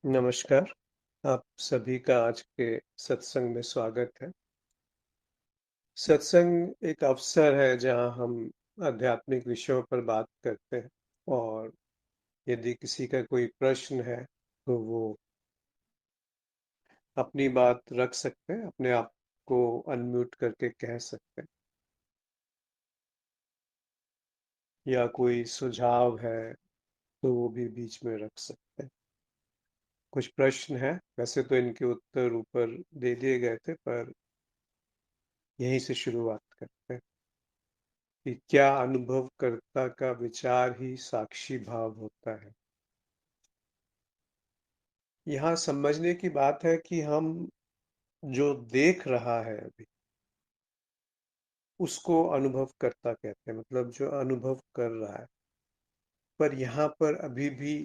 नमस्कार, आप सभी का आज के सत्संग में स्वागत है। सत्संग एक अवसर है जहाँ हम आध्यात्मिक विषयों पर बात करते हैं और यदि किसी का कोई प्रश्न है तो वो अपनी बात रख सकते हैं, अपने आप को अनम्यूट करके कह सकते हैं या कोई सुझाव है तो वो भी बीच में रख सकते हैं। कुछ प्रश्न हैं, वैसे तो इनके उत्तर ऊपर दे दिए गए थे पर यहीं से शुरुआत करते हैं। कि क्या अनुभवकर्ता का विचार ही साक्षी भाव होता है। यहाँ समझने की बात है कि हम जो देख रहा है अभी उसको अनुभवकर्ता कहते हैं, मतलब जो अनुभव कर रहा है। पर यहाँ पर अभी भी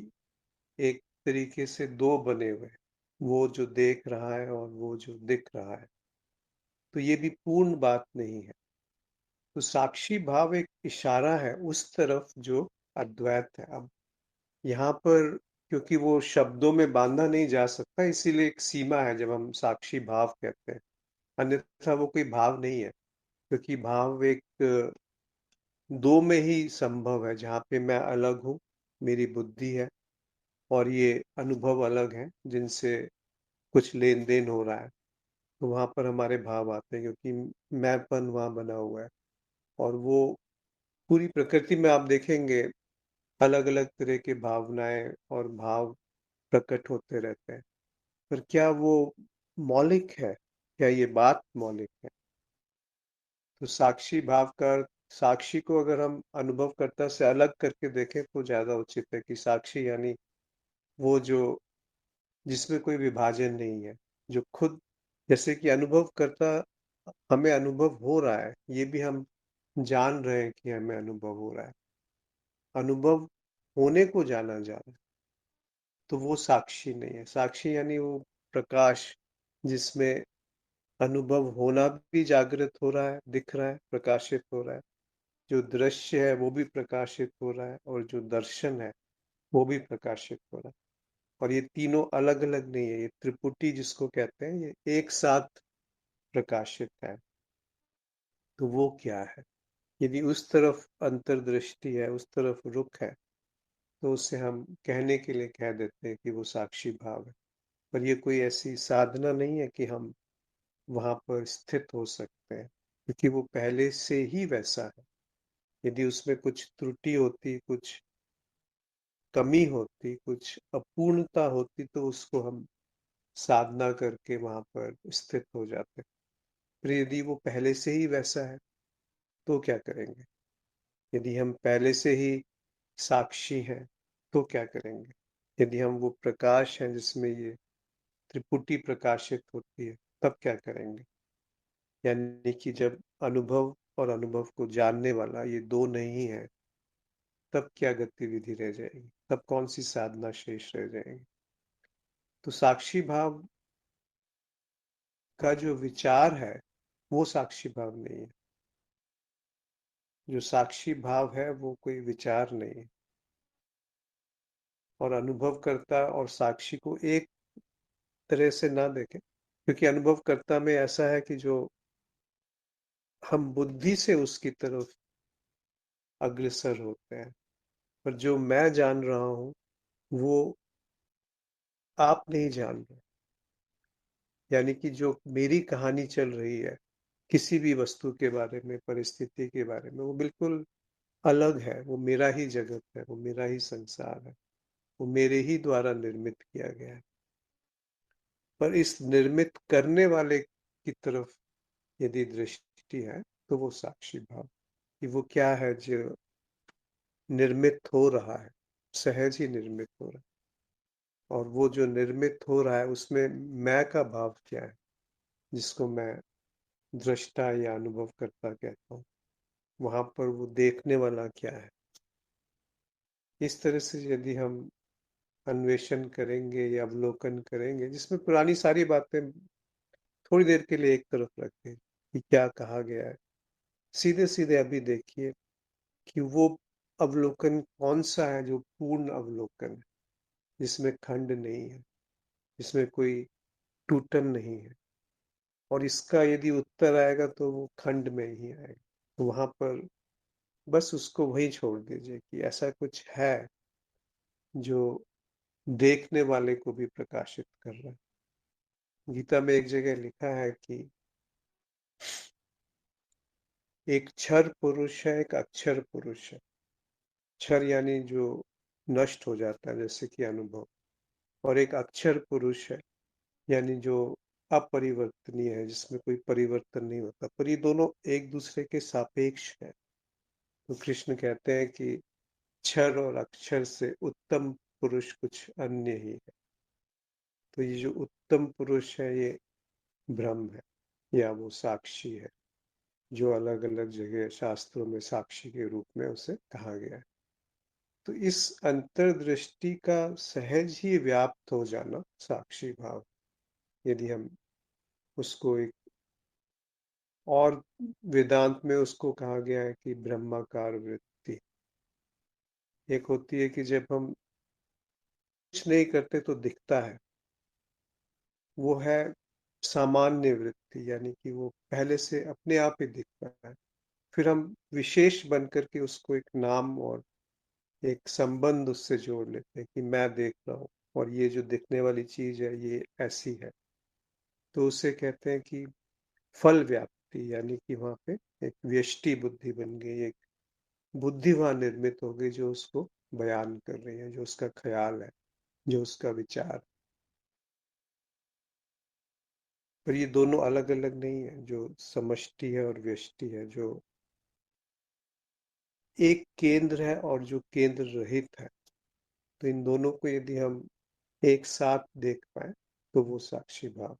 एक तरीके से दो बने हुए हैं, वो जो देख रहा है और वो जो दिख रहा है। तो ये भी पूर्ण बात नहीं है। तो साक्षी भाव एक इशारा है उस तरफ जो अद्वैत है। अब यहाँ पर क्योंकि वो शब्दों में बांधा नहीं जा सकता, इसीलिए एक सीमा है जब हम साक्षी भाव कहते हैं। अन्यथा वो कोई भाव नहीं है, क्योंकि भाव एक दो में ही संभव है, जहाँ पे मैं अलग हूँ, मेरी बुद्धि है और ये अनुभव अलग है जिनसे कुछ लेन देन हो रहा है। तो वहां पर हमारे भाव आते हैं, क्योंकि मैंपन वहां बना हुआ है। और वो पूरी प्रकृति में आप देखेंगे अलग अलग तरह के भावनाएं और भाव प्रकट होते रहते हैं। पर क्या वो मौलिक है? क्या ये बात मौलिक है? तो साक्षी भाव का साक्षी को अगर हम अनुभवकर्ता से अलग करके देखें तो ज्यादा उचित है कि साक्षी यानी वो जो जिसमें कोई विभाजन नहीं है, जो खुद, जैसे कि अनुभवकर्ता, हमें अनुभव हो रहा है, ये भी हम जान रहे हैं कि हमें अनुभव हो रहा है। अनुभव होने को जाना जा रहा है, तो वो साक्षी नहीं है। साक्षी यानी वो प्रकाश जिसमें अनुभव होना भी जागृत हो रहा है, दिख रहा है, प्रकाशित हो रहा है। जो दृश्य है वो भी प्रकाशित हो रहा है और जो दर्शन है वो भी प्रकाशित हो रहा है। और ये तीनों अलग अलग नहीं है, ये त्रिपुटी जिसको कहते हैं, ये एक साथ प्रकाशित है। तो वो क्या है? यदि उस तरफ अंतर्दृष्टि है, उस तरफ रुख है, तो उसे हम कहने के लिए कह देते हैं कि वो साक्षी भाव है। पर ये कोई ऐसी साधना नहीं है कि हम वहां पर स्थित हो सकते हैं, क्योंकि वो पहले से ही वैसा है। यदि उसमें कुछ त्रुटि होती, कुछ कमी होती, कुछ अपूर्णता होती, तो उसको हम साधना करके वहां पर स्थित हो जाते। पर यदि वो पहले से ही वैसा है तो क्या करेंगे? यदि हम पहले से ही साक्षी हैं तो क्या करेंगे? यदि हम वो प्रकाश हैं जिसमें ये त्रिपुटी प्रकाशित होती है, तब क्या करेंगे? यानी कि जब अनुभव और अनुभव को जानने वाला ये दो नहीं है, तब क्या गतिविधि रह जाएगी? तब कौन सी साधना शेष रह जाएगी? तो साक्षी भाव का जो विचार है वो साक्षी भाव नहीं है। जो साक्षी भाव है वो कोई विचार नहीं है। और अनुभवकर्ता और साक्षी को एक तरह से ना देखें, क्योंकि अनुभवकर्ता में ऐसा है कि जो हम बुद्धि से उसकी तरफ अग्रसर होते हैं, पर जो मैं जान रहा हूं वो आप नहीं जान रहे। यानी कि जो मेरी कहानी चल रही है किसी भी वस्तु के बारे में, परिस्थिति के बारे में, वो बिल्कुल अलग है। वो मेरा ही जगत है, वो मेरा ही संसार है, वो मेरे ही द्वारा निर्मित किया गया है। पर इस निर्मित करने वाले की तरफ यदि दृष्टि है तो वो साक्षी भाव, कि वो क्या है जो निर्मित हो रहा है, सहज ही निर्मित हो रहा है। और वो जो निर्मित हो रहा है उसमें मैं का भाव क्या है, जिसको मैं दृष्टा या अनुभव करता कहता हूँ। वहां पर वो देखने वाला क्या है। इस तरह से यदि हम अन्वेषण करेंगे या अवलोकन करेंगे, जिसमें पुरानी सारी बातें थोड़ी देर के लिए एक तरफ रखें कि क्या कहा गया है, सीधे सीधे अभी देखिए कि वो अवलोकन कौन सा है जो पूर्ण अवलोकन है, जिसमें खंड नहीं है। जिसमें कोई टूटन नहीं है। और इसका यदि उत्तर आएगा तो वो खंड में ही आएगा, तो वहां पर बस उसको वही छोड़ दीजिए कि ऐसा कुछ है जो देखने वाले को भी प्रकाशित कर रहा है। गीता में एक जगह लिखा है कि एक क्षर पुरुष है, एक अक्षर पुरुष है। क्षर यानी जो नष्ट हो जाता है, जैसे कि अनुभव। और एक अक्षर पुरुष है, यानी जो अपरिवर्तनीय है, जिसमें कोई परिवर्तन नहीं होता, पर ये दोनों एक दूसरे के सापेक्ष है। तो कृष्ण कहते हैं कि क्षर और अक्षर से उत्तम पुरुष कुछ अन्य ही है। तो ये जो उत्तम पुरुष है, ये ब्रह्म है, या वो साक्षी है, जो अलग अलग जगह शास्त्रों में साक्षी के रूप में उसे कहा गया है। तो इस अंतर्दृष्टि का सहज ही व्याप्त हो जाना साक्षी भाव, यदि हम उसको एक और वेदांत में उसको कहा गया है कि ब्रह्माकार वृत्ति। एक होती है कि जब हम कुछ नहीं करते तो दिखता है, वो है सामान्य वृत्ति, यानी कि वो पहले से अपने आप ही दिखता है। फिर हम विशेष बन करके उसको एक नाम और एक संबंध उससे जोड़ लेते हैं कि मैं देख रहा हूँ और ये जो दिखने वाली चीज है ये ऐसी है। तो उसे कहते हैं कि फल व्याप्ति, यानी कि वहां पे एक व्यष्टि बुद्धि बन गई, एक बुद्धि वहां निर्मित हो गई जो उसको बयान कर रही है, जो उसका ख्याल है, जो उसका विचार। पर ये दोनों अलग अलग नहीं है, जो समष्टि है और व्यष्टि है, जो एक केंद्र है और जो केंद्र रहित है। तो इन दोनों को यदि हम एक साथ देख पाए तो वो साक्षी भाव।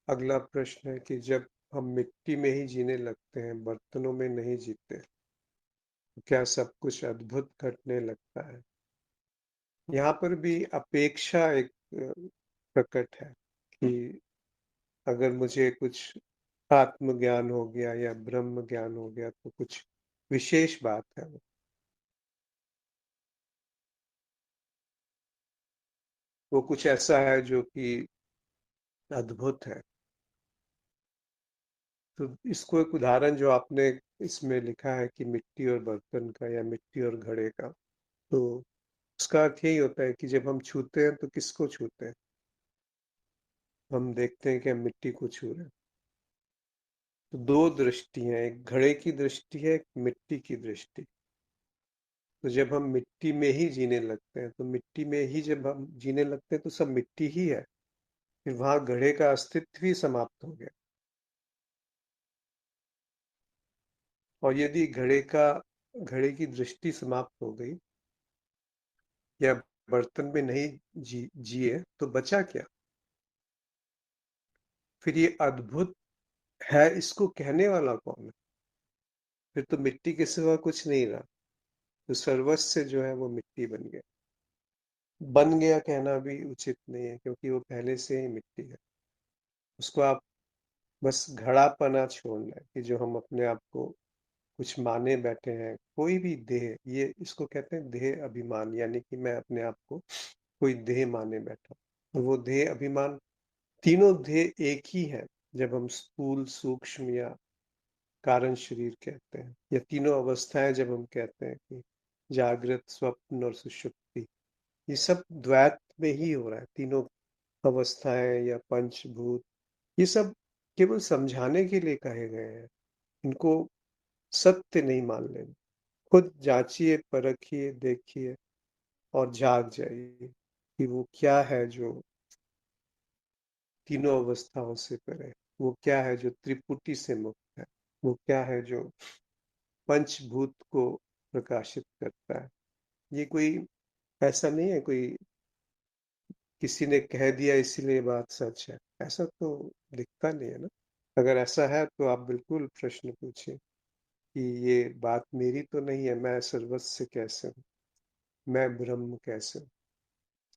अगला प्रश्न है कि जब हम मिट्टी में ही जीने लगते हैं, बर्तनों में नहीं जीते, तो क्या सब कुछ अद्भुत घटने लगता है? यहाँ पर भी अपेक्षा एक प्रकट है कि अगर मुझे कुछ आत्मज्ञान हो गया या ब्रह्म ज्ञान हो गया तो कुछ विशेष बात है वो कुछ ऐसा है जो कि अद्भुत है। तो इसको एक उदाहरण जो आपने इसमें लिखा है कि मिट्टी और बर्तन का या मिट्टी और घड़े का, तो उसका अर्थ यही होता है कि जब हम छूते हैं तो किसको छूते हैं? हम देखते हैं कि हम मिट्टी को छू रहे हैं। तो दो दृष्टि है, एक घड़े की दृष्टि है, एक मिट्टी की दृष्टि। तो जब हम मिट्टी में ही जीने लगते हैं, तो मिट्टी में ही जब हम जीने लगते हैं तो सब मिट्टी ही है, फिर वहां घड़े का अस्तित्व ही समाप्त हो गया। और यदि घड़े की दृष्टि समाप्त हो गई या बर्तन में नहीं जिए तो बचा क्या? फिर ये अद्भुत है, इसको कहने वाला कौन है? फिर तो मिट्टी के सिवा कुछ नहीं रहा। तो सर्वस्व जो है वो मिट्टी बन गया। बन गया कहना भी उचित नहीं है, क्योंकि वो पहले से ही मिट्टी है। उसको आप बस घड़ापना छोड़ना है कि जो हम अपने आप को कुछ माने बैठे हैं, कोई भी देह, ये इसको कहते हैं देह अभिमान, यानी कि मैं अपने आप को कोई देह माने बैठा हूं। वो देह अभिमान, तीनों देह एक ही है। जब हम स्थूल, सूक्ष्म या कारण शरीर कहते हैं, या तीनों अवस्थाएं जब हम कहते हैं कि जागृत, स्वप्न और सुषुप्ति, ये सब द्वैत में ही हो रहा है। तीनों अवस्थाएं या पंचभूत, ये सब केवल समझाने के लिए कहे गए हैं। इनको सत्य नहीं मान लेना। खुद जांचिए, परखिए, देखिए और जाग जाइए कि वो क्या है जो तीनों अवस्थाओं से परे, वो क्या है जो त्रिपुटी से मुक्त है, वो क्या है जो पंचभूत को प्रकाशित करता है। ये कोई ऐसा नहीं है कोई किसी ने कह दिया इसीलिए बात सच है, ऐसा तो दिखता नहीं है ना। अगर ऐसा है तो आप बिल्कुल प्रश्न पूछिए कि ये बात मेरी तो नहीं है, मैं सर्वस्व कैसे हूँ, मैं ब्रह्म कैसे हूँ।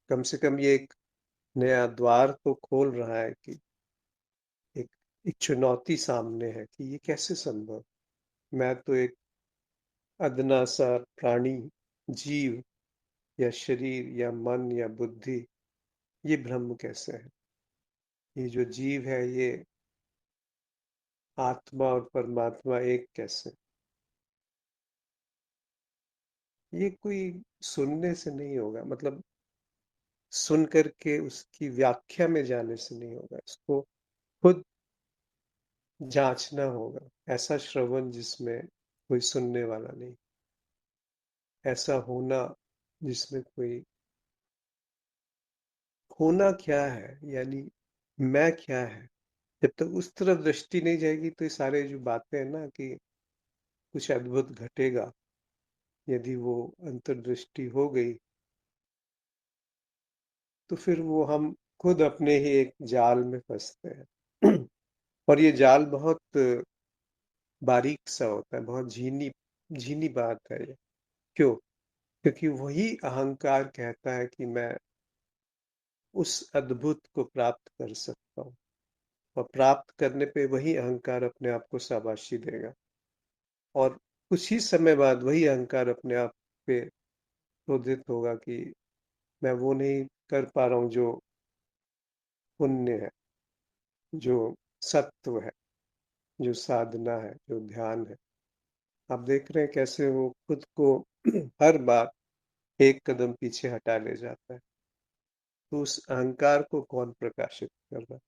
कम से कम ये एक नया द्वार तो खोल रहा है कि एक एक चुनौती सामने है कि ये कैसे संभव, मैं तो एक अदना सा प्राणी, जीव या शरीर या मन या बुद्धि, ये ब्रह्म कैसे है? ये जो जीव है ये आत्मा और परमात्मा एक कैसे? ये कोई सुनने से नहीं होगा, मतलब सुन करके उसकी व्याख्या में जाने से नहीं होगा, इसको खुद जांचना होगा। ऐसा श्रवण जिसमें कोई सुनने वाला नहीं, ऐसा होना जिसमें कोई, होना क्या है यानी मैं क्या है, जब तक उस तरफ दृष्टि नहीं जाएगी तो ये सारे जो बातें हैं ना कि कुछ अद्भुत घटेगा, यदि वो अंतर्दृष्टि हो गई तो फिर वो हम खुद अपने ही एक जाल में फंसते हैं। और ये जाल बहुत बारीक सा होता है, बहुत झीनी झीनी बात है ये। क्यों? क्योंकि वही अहंकार कहता है कि मैं उस अद्भुत को प्राप्त कर सकता हूँ, और प्राप्त करने पे वही अहंकार अपने आप को शाबाशी देगा, और कुछ ही समय बाद वही अहंकार अपने आप पे क्रोधित होगा कि मैं वो नहीं कर पा रहा हूँ जो पुण्य है, जो सत्व है, जो साधना है, जो ध्यान है। आप देख रहे हैं कैसे वो खुद को हर बार एक कदम पीछे हटा ले जाता है। तो उस अहंकार को कौन प्रकाशित कर रहा है?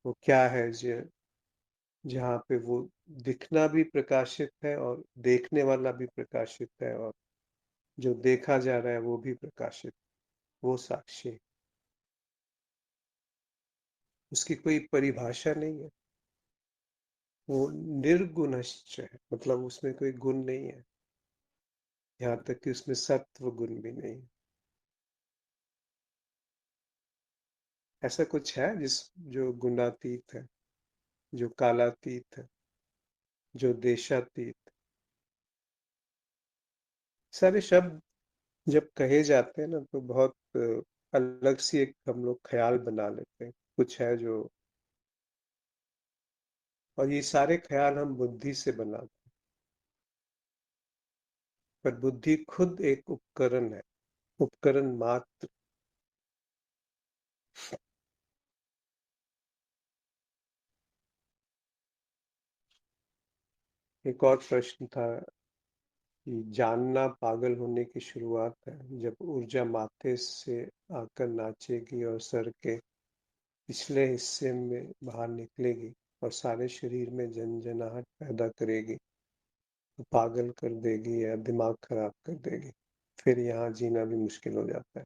वो क्या है जो, जहाँ पे वो दिखना भी प्रकाशित है और देखने वाला भी प्रकाशित है, और जो देखा जा रहा है वो भी प्रकाशित, वो साक्षी। उसकी कोई परिभाषा नहीं है, वो निर्गुणश्च है, मतलब उसमें कोई गुण नहीं है, यहाँ तक कि उसमें सत्व गुण भी नहीं है। ऐसा कुछ है जिस, जो गुणातीत है, जो कालातीत है, जो देशातीत? सारे शब्द जब कहे जाते हैं ना तो बहुत अलग सी एक हम लोग ख्याल बना लेते हैं, कुछ है जो, और ये सारे ख्याल हम बुद्धि से बनाते हैं, पर बुद्धि खुद एक उपकरण है, उपकरण मात्र। एक और प्रश्न था कि जानना पागल होने की शुरुआत है, जब ऊर्जा माथे से आकर नाचेगी और सर के पिछले हिस्से में बाहर निकलेगी और सारे शरीर में झंझनाहट पैदा करेगी, तो पागल कर देगी या दिमाग खराब कर देगी, फिर यहाँ जीना भी मुश्किल हो जाता है।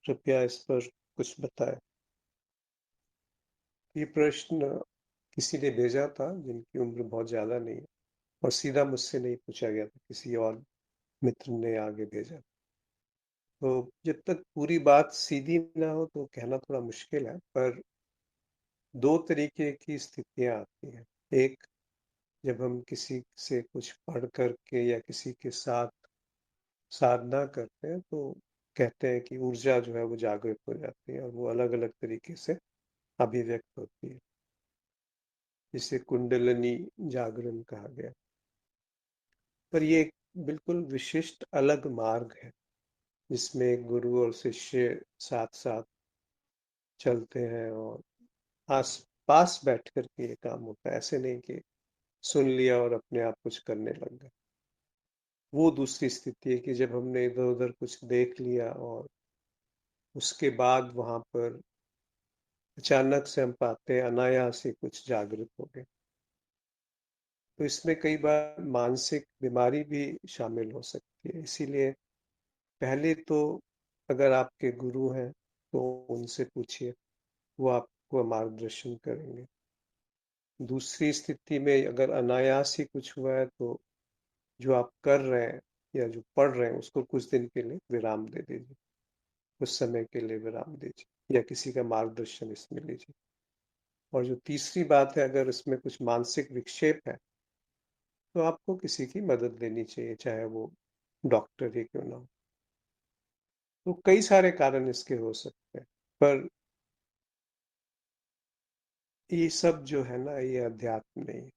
कृपया इस पर कुछ बताएं। ये प्रश्न किसी ने भेजा था जिनकी उम्र बहुत ज्यादा नहीं है, और सीधा मुझसे नहीं पूछा गया था, किसी और मित्र ने आगे भेजा। तो जब तक पूरी बात सीधी ना हो तो कहना थोड़ा मुश्किल है, पर दो तरीके की स्थितियां आती हैं। एक, जब हम किसी से कुछ पढ़ करके या किसी के साथ साधना करते हैं तो कहते हैं कि ऊर्जा जो है वो जागृत हो जाती है और वो अलग अलग तरीके से अभिव्यक्त होती है, जिसे कुंडलिनी जागरण कहा गया। पर ये एक बिल्कुल विशिष्ट अलग मार्ग है, जिसमें गुरु और शिष्य साथ साथ चलते हैं, और आस पास बैठ कर के ये काम होता है, ऐसे नहीं कि सुन लिया और अपने आप कुछ करने लग गए। वो दूसरी स्थिति है कि जब हमने इधर उधर कुछ देख लिया और उसके बाद वहां पर अचानक से हम पाते हैं अनायास ही कुछ जागृत हो गए। तो इसमें कई बार मानसिक बीमारी भी शामिल हो सकती है, इसीलिए पहले तो अगर आपके गुरु हैं तो उनसे पूछिए, वो आपको मार्गदर्शन करेंगे। दूसरी स्थिति में अगर अनायास ही कुछ हुआ है तो जो आप कर रहे हैं या जो पढ़ रहे हैं उसको कुछ दिन के लिए विराम दे दीजिए, कुछ समय के लिए विराम दीजिए, या किसी का मार्गदर्शन इसमें लीजिए। और जो तीसरी बात है, अगर इसमें कुछ मानसिक विक्षेप है तो आपको किसी की मदद लेनी चाहिए, चाहे वो डॉक्टर ही क्यों ना हो। तो कई सारे कारण इसके हो सकते हैं, पर ये सब जो है ना, ये अध्यात्म नहीं है।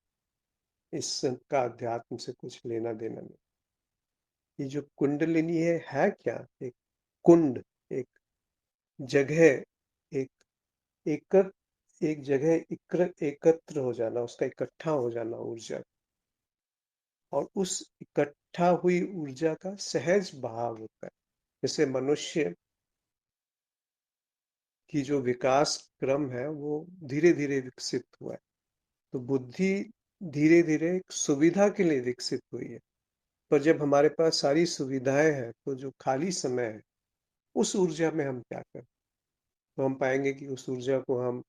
इसका अध्यात्म से कुछ लेना देना नहीं। ये जो कुंडलिनी है क्या? एक कुंड, एक जगह, एक एक जगह एकत्र हो जाना, उसका इकट्ठा हो जाना ऊर्जा, और उस इकट्ठा हुई ऊर्जा का सहज बहाव होता है। जैसे मनुष्य की जो विकास क्रम है वो धीरे धीरे विकसित हुआ है, तो बुद्धि धीरे धीरे एक सुविधा के लिए विकसित हुई है। पर जब हमारे पास सारी सुविधाएं हैं, तो जो खाली समय है, उस ऊर्जा में हम क्या करें? तो हम पाएंगे कि उस ऊर्जा को हम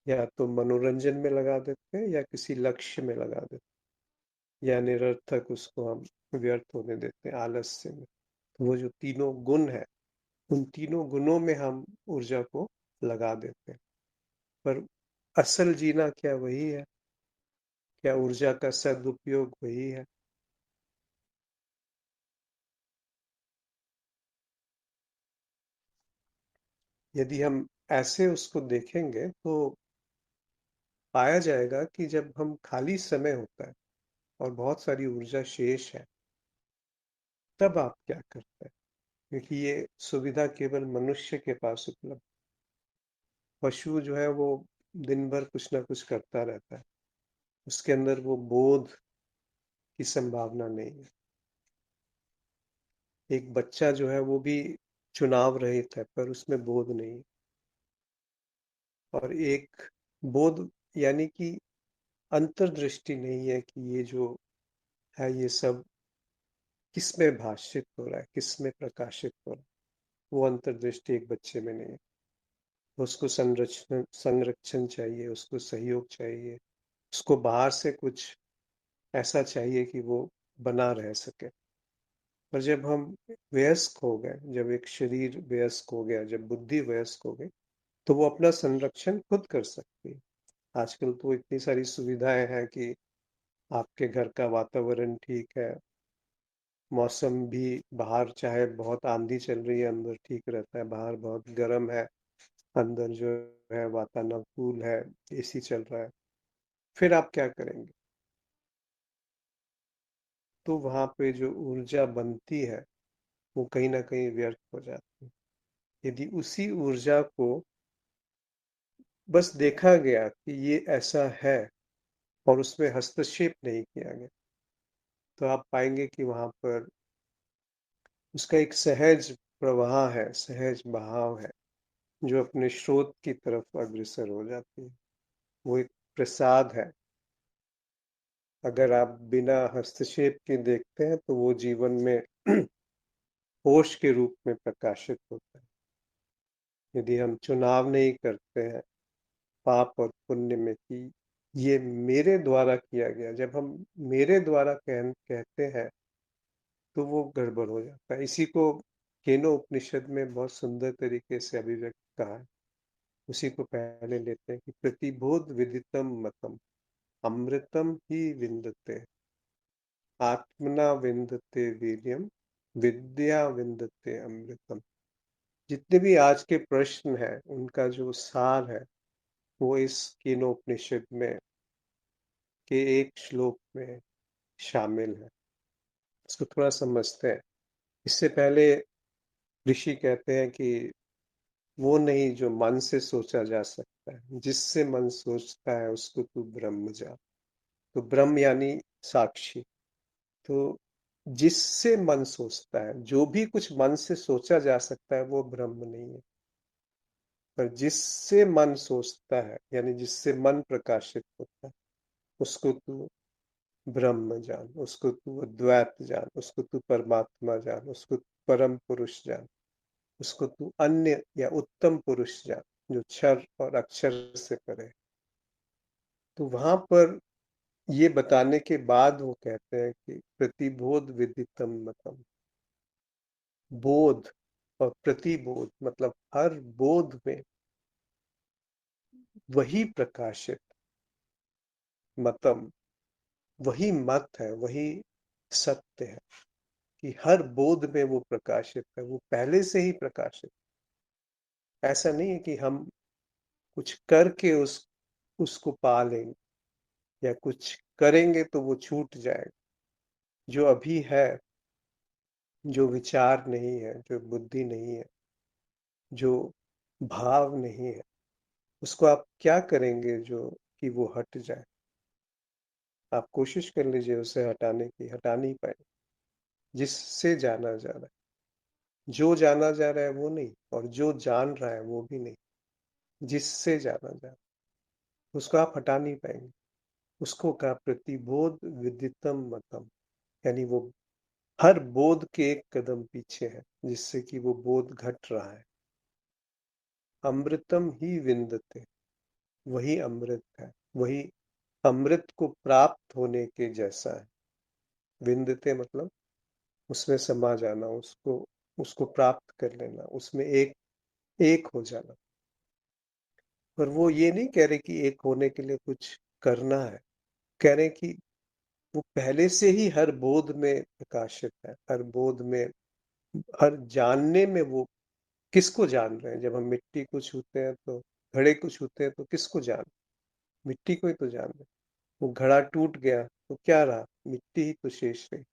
या तो मनोरंजन में लगा देते हैं, या किसी लक्ष्य में लगा देते हैं, या निरर्थक उसको हम व्यर्थ होने देते हैं आलस्य में। तो वो जो तीनों गुण है, उन तीनों गुणों में हम ऊर्जा को लगा देते हैं। पर असल जीना क्या वही है? क्या ऊर्जा का सदुपयोग वही है? यदि हम ऐसे उसको देखेंगे, तो पाया जाएगा कि जब हम खाली समय होता है और बहुत सारी ऊर्जा शेष है, तब आप क्या करते हैं? क्योंकि ये सुविधा केवल मनुष्य के पास उपलब्ध। पशु जो है वो दिन भर कुछ ना कुछ करता रहता है, उसके अंदर वो बोध की संभावना नहीं है। एक बच्चा जो है वो भी चुनाव रहित है, पर उसमें बोध नहीं है। और एक बोध यानी कि अंतर्दृष्टि नहीं है कि ये जो है, ये सब किस में भाषित हो रहा है, किस में प्रकाशित हो रहा है। वो अंतर्दृष्टि एक बच्चे में नहीं है। उसको संरक्षण संरक्षण चाहिए, उसको सहयोग चाहिए, उसको बाहर से कुछ ऐसा चाहिए कि वो बना रह सके। पर जब हम वयस्क हो गए, जब एक शरीर वयस्क हो गया, जब बुद्धि वयस्क हो गई, तो वो अपना संरक्षण खुद कर सकती है। आजकल तो इतनी सारी सुविधाएं हैं कि आपके घर का वातावरण ठीक है, मौसम भी बाहर चाहे बहुत आंधी चल रही है, अंदर ठीक रहता है, बाहर बहुत गर्म है, अंदर जो है वातानुकूल है, एसी चल रहा है। फिर आप क्या करेंगे? तो वहां पे जो ऊर्जा बनती है, वो कहीं ना कहीं व्यर्थ हो जाती है। यदि उसी ऊर्जा को बस देखा गया कि ये ऐसा है, और उसमें हस्तक्षेप नहीं किया गया, तो आप पाएंगे कि वहां पर उसका एक सहज प्रवाह है, सहज बहाव है, जो अपने स्रोत की तरफ अग्रसर हो जाती है। वो एक प्रसाद है। अगर आप बिना हस्तक्षेप के देखते हैं, तो वो जीवन में होश के रूप में प्रकाशित होता है। यदि हम चुनाव नहीं करते हैं पाप और पुण्य में कि ये मेरे द्वारा किया गया, जब हम मेरे द्वारा कहते हैं, तो वो गड़बड़ हो जाता है। इसी को केनो उपनिषद में बहुत सुंदर तरीके से अभिव्यक्त कहा है। उसी को पहले लेते हैं कि प्रतिबोध विदितम मतम अमृतम ही विन्दते, आत्मना विन्दते वीर्यम, विद्या विन्दते अमृतम। जितने भी आज के प्रश्न हैं, उनका जो सार है, वो इस केनोपनिषद में के एक श्लोक में शामिल है। इसको थोड़ा समझते हैं। इससे पहले ऋषि कहते हैं कि वो नहीं जो मन से सोचा जा सकता है, जिससे मन सोचता है उसको तू ब्रह्म जान। तो ब्रह्म यानी साक्षी। तो जिससे मन सोचता है, जो भी कुछ मन से सोचा जा सकता है, वो ब्रह्म नहीं है। पर जिससे मन सोचता है, यानी जिससे मन प्रकाशित होता है, उसको तू ब्रह्म जान, उसको तू अद्वैत जान, उसको तू परमात्मा जान, उसको परम पुरुष जान, उसको तू अन्य या उत्तम पुरुष जान, जो क्षर और अक्षर से परे। तो वहां पर ये बताने के बाद वो कहते हैं कि प्रतिबोध विदितम मतम। बोध और प्रतिबोध मतलब हर बोध में वही प्रकाशित मतम, वही मत है, वही सत्य है, कि हर बोध में वो प्रकाशित है, वो पहले से ही प्रकाशित। ऐसा नहीं है कि हम कुछ करके उसको पा लेंगे या कुछ करेंगे तो वो छूट जाएगा। जो अभी है, जो विचार नहीं है, जो बुद्धि नहीं है, जो भाव नहीं है, उसको आप क्या करेंगे जो कि वो हट जाए? आप कोशिश कर लीजिए उसे हटाने की, हटा नहीं पाए। जिससे जाना जा रहा है, जो जाना जा रहा है वो नहीं, और जो जान रहा है वो भी नहीं, जिससे जाना जा रहा है उसको आप हटा नहीं पाएंगे। उसको कहा प्रतिबोध विदितम मतम, यानी वो हर बोध के एक कदम पीछे है, जिससे कि वो बोध घट रहा है। अमृतम ही विन्दते, वही अमृत है, वही अमृत को प्राप्त होने के जैसा है। विन्दते मतलब उसमें समा जाना, उसको उसको प्राप्त कर लेना, उसमें एक हो जाना। पर वो ये नहीं कह रहे कि एक होने के लिए कुछ करना है, कह रहे कि वो पहले से ही हर बोध में प्रकाशित है, हर बोध में, हर जानने में। वो किसको जान रहे हैं? जब हम मिट्टी को छूते हैं तो, घड़े को छूते हैं तो किसको जान, मिट्टी को ही तो जान रहे। वो घड़ा टूट गया तो क्या रहा? मिट्टी ही तो शेष रही।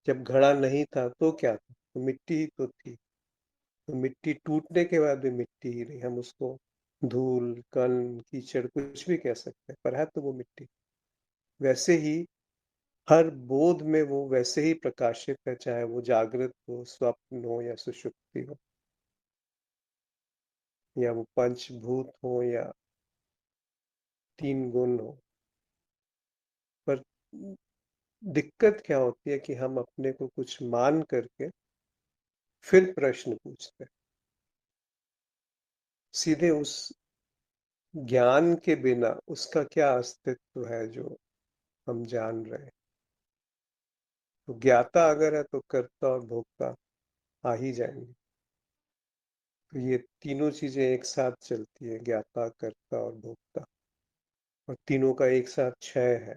जब घड़ा नहीं था तो क्या था? तो मिट्टी ही तो थी। तो मिट्टी टूटने के बाद भी मिट्टी ही रही। हम उसको धूल, कण, कीचड़ कुछ भी कह सकते हैं, पर है तो वो मिट्टी। वैसे ही हर बोध में वो वैसे ही प्रकाशित है, चाहे वो जागृत हो, स्वप्न हो या सुषुप्ति हो, या वो पंचभूत हो या तीन गुण हो। पर दिक्कत क्या होती है कि हम अपने को कुछ मान करके फिर प्रश्न पूछते हैं। सीधे उस ज्ञान के बिना उसका क्या अस्तित्व है जो हम जान रहे हैं? तो ज्ञाता अगर है तो कर्ता और भोक्ता आ ही जाएंगे। तो ये तीनों चीजें एक साथ चलती है, ज्ञाता, कर्ता और भोक्ता, और तीनों का एक साथ क्षय है।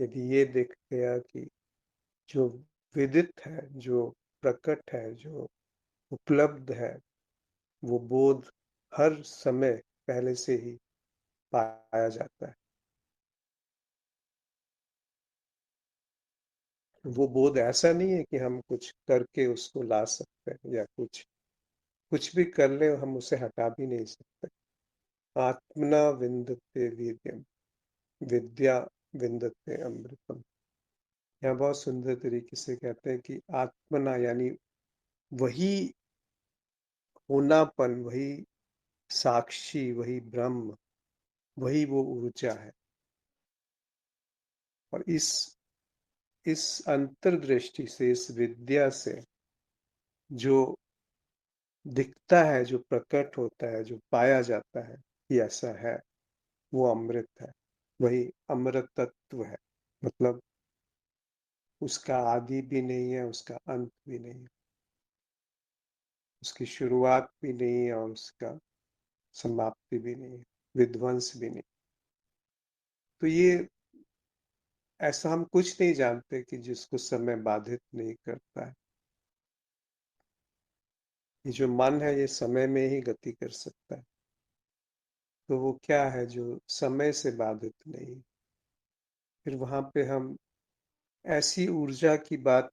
यदि ये दिख गया कि जो विदित है, जो प्रकट है, जो उपलब्ध है, वो बोध हर समय पहले से ही पाया जाता है। वो बोध ऐसा नहीं है कि हम कुछ करके उसको ला सकते हैं, या कुछ कुछ भी कर ले हम उसे हटा भी नहीं सकते। आत्मना विन्दते वीर्यम, विद्या विन्दते अमृतम। यहाँ बहुत सुंदर तरीके से कहते हैं कि आत्मना यानी वही होनापन, वही साक्षी, वही ब्रह्म, वही वो ऊर्जा है। और इस अंतर्दृष्टि से, इस विद्या से जो दिखता है, जो प्रकट होता है, जो पाया जाता है कि ऐसा है, वो अमृत है। वही अमृत तत्व है। मतलब उसका आदि भी नहीं है, उसका अंत भी नहीं है, उसकी शुरुआत भी नहीं है और उसका समाप्ति भी नहीं है, विध्वंस भी नहीं। तो ये ऐसा हम कुछ नहीं जानते कि जिसको समय बाधित नहीं करता है। ये जो मन है ये समय में ही गति कर सकता है। तो वो क्या है जो समय से बाधित नहीं? फिर वहां पे हम ऐसी ऊर्जा की बात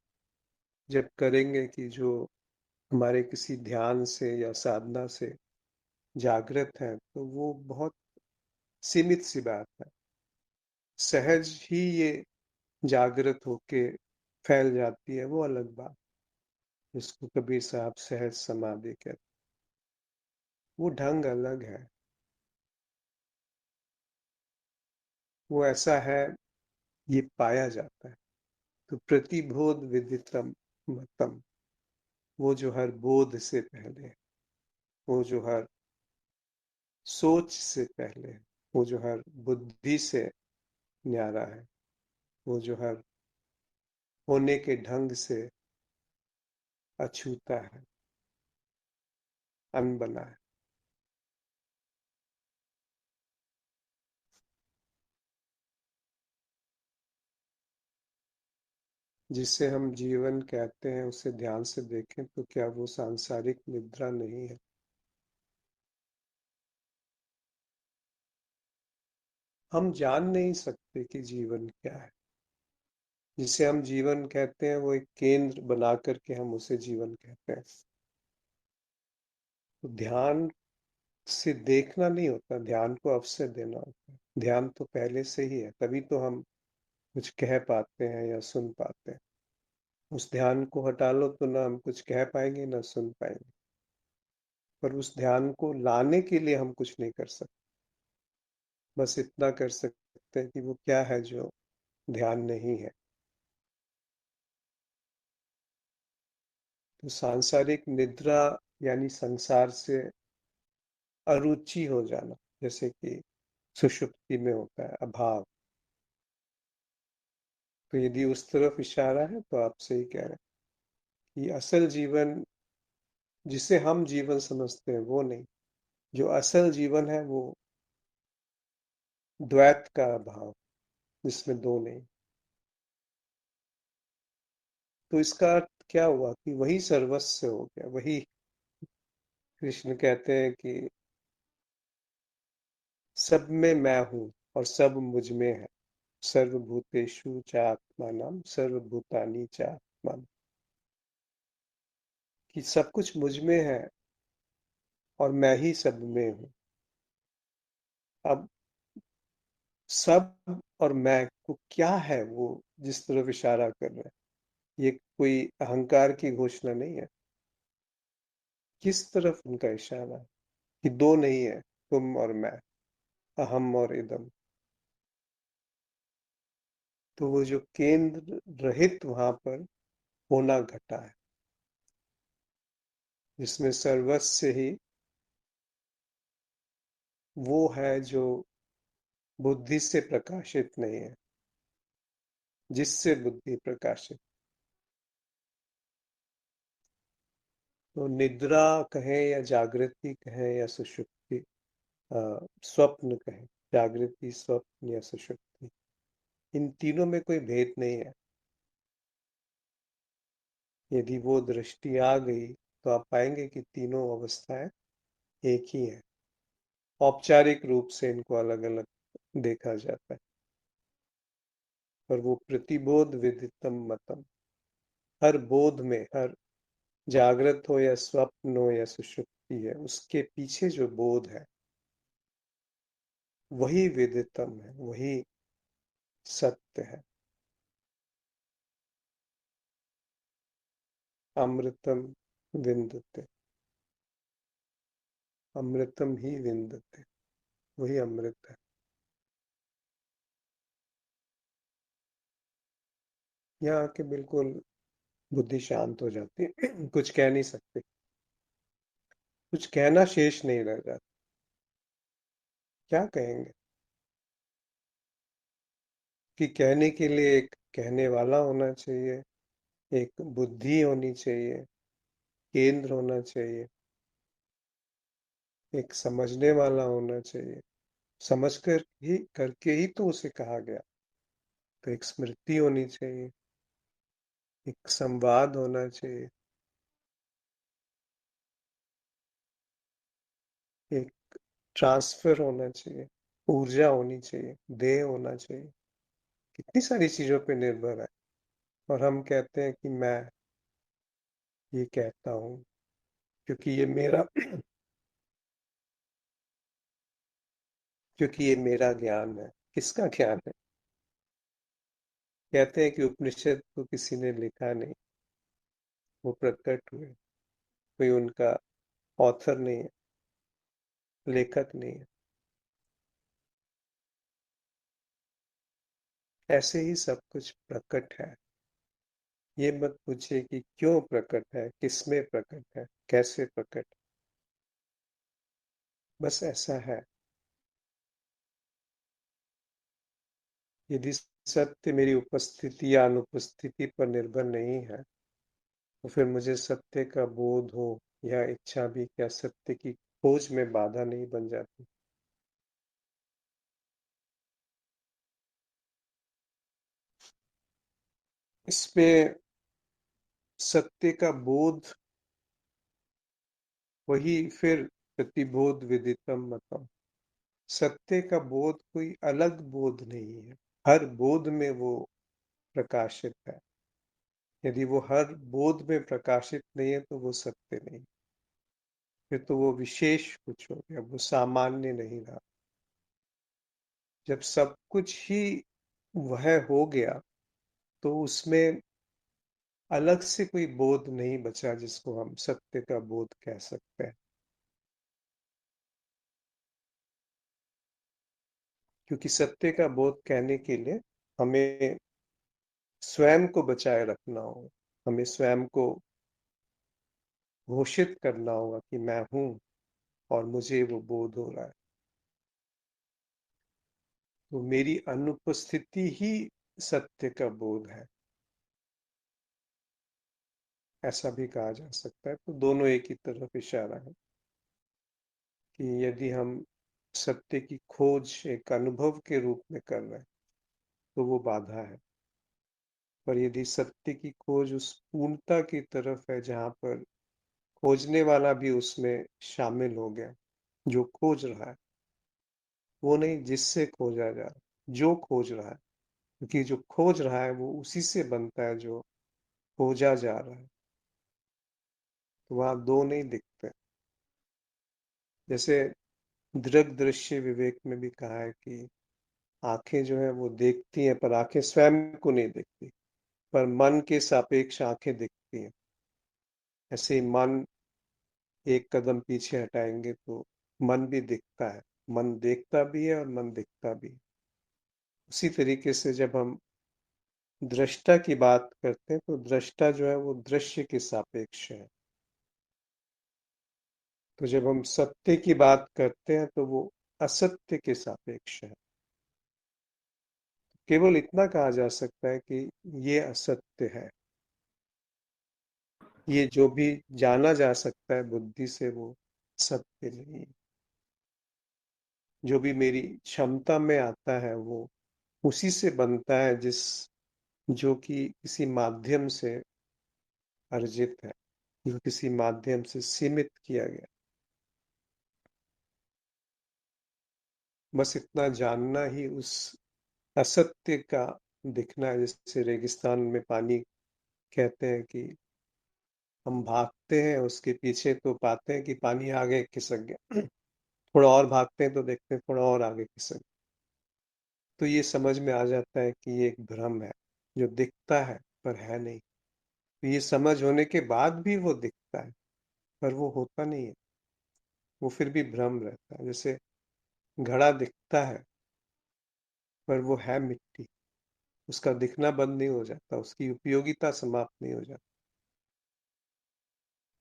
जब करेंगे कि जो हमारे किसी ध्यान से या साधना से जागृत है, तो वो बहुत सीमित सी बात है। सहज ही ये जागृत होके फैल जाती है, वो अलग बात, जिसको कबीर साहब सहज समाधि कहते। वो ढंग अलग है। वो ऐसा है, ये पाया जाता है। तो प्रतिबोध विदितम मतम, वो जो हर बोध से पहले है, वो जो हर सोच से पहले है, वो जो हर बुद्धि से न्यारा है, वो जो हर होने के ढंग से अछूता है, अनबना है। जिसे हम जीवन कहते हैं, उसे ध्यान से देखें तो क्या वो सांसारिक निद्रा नहीं है? हम जान नहीं सकते कि जीवन क्या है। जिसे हम जीवन कहते हैं वो एक केंद्र बना करके हम उसे जीवन कहते हैं। तो ध्यान से देखना नहीं होता, ध्यान को अवसर देना होता है। ध्यान तो पहले से ही है, तभी तो हम कुछ कह पाते हैं या सुन पाते हैं। उस ध्यान को हटा लो तो ना हम कुछ कह पाएंगे ना सुन पाएंगे। पर उस ध्यान को लाने के लिए हम कुछ नहीं कर सकते। बस इतना कर सकते हैं कि वो क्या है जो ध्यान नहीं है। तो सांसारिक निद्रा यानी संसार से अरुचि हो जाना, जैसे कि सुषुप्ति में होता है अभाव। तो यदि उस तरफ इशारा है तो आप सही कह रहे हैं कि असल जीवन जिसे हम जीवन समझते हैं वो नहीं, जो असल जीवन है वो द्वैत का अभाव, जिसमें दो नहीं। तो इसका अर्थ क्या हुआ कि वही सर्वस्व हो गया। वही कृष्ण कहते हैं कि सब में मैं हूँ और सब मुझ में है। सर्वभूतेषु चात्मानम सर्वभूतानि चात्मन। कि सब कुछ मुझ में है और मैं ही सब में हूँ। अब सब और मैं को क्या है वो जिस तरफ इशारा कर रहे हैं, ये कोई अहंकार की घोषणा नहीं है। किस तरफ उनका इशारा है कि दो नहीं है, तुम और मैं, अहम और इदम। तो वो जो केंद्र रहित वहां पर होना घटा है, जिसमें सर्वस्व ही वो है जो बुद्धि से प्रकाशित नहीं है, जिससे बुद्धि प्रकाशित। तो निद्रा कहें या जागृति कहें या सुषुप्ति, स्वप्न कहें, जागृति स्वप्न या सुषुप्ति, इन तीनों में कोई भेद नहीं है। यदि वो दृष्टि आ गई तो आप पाएंगे कि तीनों अवस्थाएं एक ही हैं। औपचारिक रूप से इनको अलग अलग देखा जाता है, पर वो प्रतिबोध विदितम मतम। हर बोध में, हर जागृत हो या स्वप्न हो या सुषुप्ति है, उसके पीछे जो बोध है वही विदितम है, वही सत्य है। अमृतम विन्दते, अमृतम ही विन्दते, वही अमृत है। यहाँ आके बिल्कुल बुद्धि शांत हो जाती है। कुछ कह नहीं सकते, कुछ कहना शेष नहीं रह जाता। क्या कहेंगे कि कहने के लिए एक कहने वाला होना चाहिए, एक बुद्धि होनी चाहिए, केंद्र होना चाहिए, एक समझने वाला होना चाहिए। समझ कर ही करके ही तो उसे कहा गया। तो एक स्मृति होनी चाहिए, एक संवाद होना चाहिए, एक ट्रांसफर होना चाहिए, ऊर्जा होनी चाहिए, देह होना चाहिए। कितनी सारी चीजों पे निर्भर है। और हम कहते हैं कि मैं ये कहता हूँ क्योंकि ये मेरा क्योंकि ये मेरा ज्ञान है। किसका ज्ञान है? कहते हैं कि उपनिषद को किसी ने लिखा नहीं, वो प्रकट हुए। कोई उनका ऑथर नहीं है, लेखक नहीं है। ऐसे ही सब कुछ प्रकट है। ये मत पूछिए कि क्यों प्रकट है, किसमें प्रकट है, कैसे प्रकट। बस ऐसा है। यदि सत्य मेरी उपस्थिति या अनुपस्थिति पर निर्भर नहीं है तो फिर मुझे सत्य का बोध हो या इच्छा भी क्या सत्य की खोज में बाधा नहीं बन जाती। इसमें सत्य का बोध वही फिर प्रतिबोध विदितम मतम। सत्य का बोध कोई अलग बोध नहीं है, हर बोध में वो प्रकाशित है। यदि वो हर बोध में प्रकाशित नहीं है तो वो सत्य नहीं, फिर तो वो विशेष कुछ हो गया, वो सामान्य नहीं रहा। जब सब कुछ ही वह हो गया तो उसमें अलग से कोई बोध नहीं बचा जिसको हम सत्य का बोध कह सकते हैं। क्योंकि सत्य का बोध कहने के लिए हमें स्वयं को बचाए रखना होगा, हमें स्वयं को घोषित करना होगा कि मैं हूं और मुझे वो बोध हो रहा है। तो मेरी अनुपस्थिति ही सत्य का बोध है, ऐसा भी कहा जा सकता है। तो दोनों एक ही तरफ इशारा है कि यदि हम सत्य की खोज एक अनुभव के रूप में कर रहे हैं तो वो बाधा है। पर यदि सत्य की खोज उस पूर्णता की तरफ है जहां पर खोजने वाला भी उसमें शामिल हो गया, जो खोज रहा है, वो नहीं जिससे खोजा जा रहा है, जो खोज रहा है। क्योंकि जो खोज रहा है वो उसी से बनता है जो खोजा जा रहा है। तो वहां दो नहीं दिखते। जैसे दृग दृश्य विवेक में भी कहा है कि आंखें जो है वो देखती हैं पर आंखें स्वयं को नहीं देखती, पर मन के सापेक्ष आंखें दिखती हैं। ऐसे ही मन एक कदम पीछे हटाएंगे तो मन भी दिखता है, मन देखता भी है और मन दिखता भी है। उसी तरीके से जब हम दृष्टा की बात करते हैं तो दृष्टा जो है वो दृश्य के सापेक्ष है। तो जब हम सत्य की बात करते हैं तो वो असत्य के सापेक्ष है। केवल इतना कहा जा सकता है कि ये असत्य है। ये जो भी जाना जा सकता है बुद्धि से वो सत्य नहीं है। जो भी मेरी क्षमता में आता है वो उसी से बनता है जिस जो कि किसी माध्यम से अर्जित है, जो किसी माध्यम से सीमित किया गया। बस इतना जानना ही उस असत्य का दिखना है। जैसे रेगिस्तान में पानी, कहते हैं कि हम भागते हैं उसके पीछे तो पाते हैं कि पानी आगे खिसक गया, थोड़ा और भागते हैं तो देखते हैं थोड़ा और आगे खिसक गया। तो ये समझ में आ जाता है कि ये एक भ्रम है जो दिखता है पर है नहीं। तो ये समझ होने के बाद भी वो दिखता है पर वो होता नहीं है, वो फिर भी भ्रम रहता है। जैसे घड़ा दिखता है पर वो है मिट्टी, उसका दिखना बंद नहीं हो जाता, उसकी उपयोगिता समाप्त नहीं हो जाती।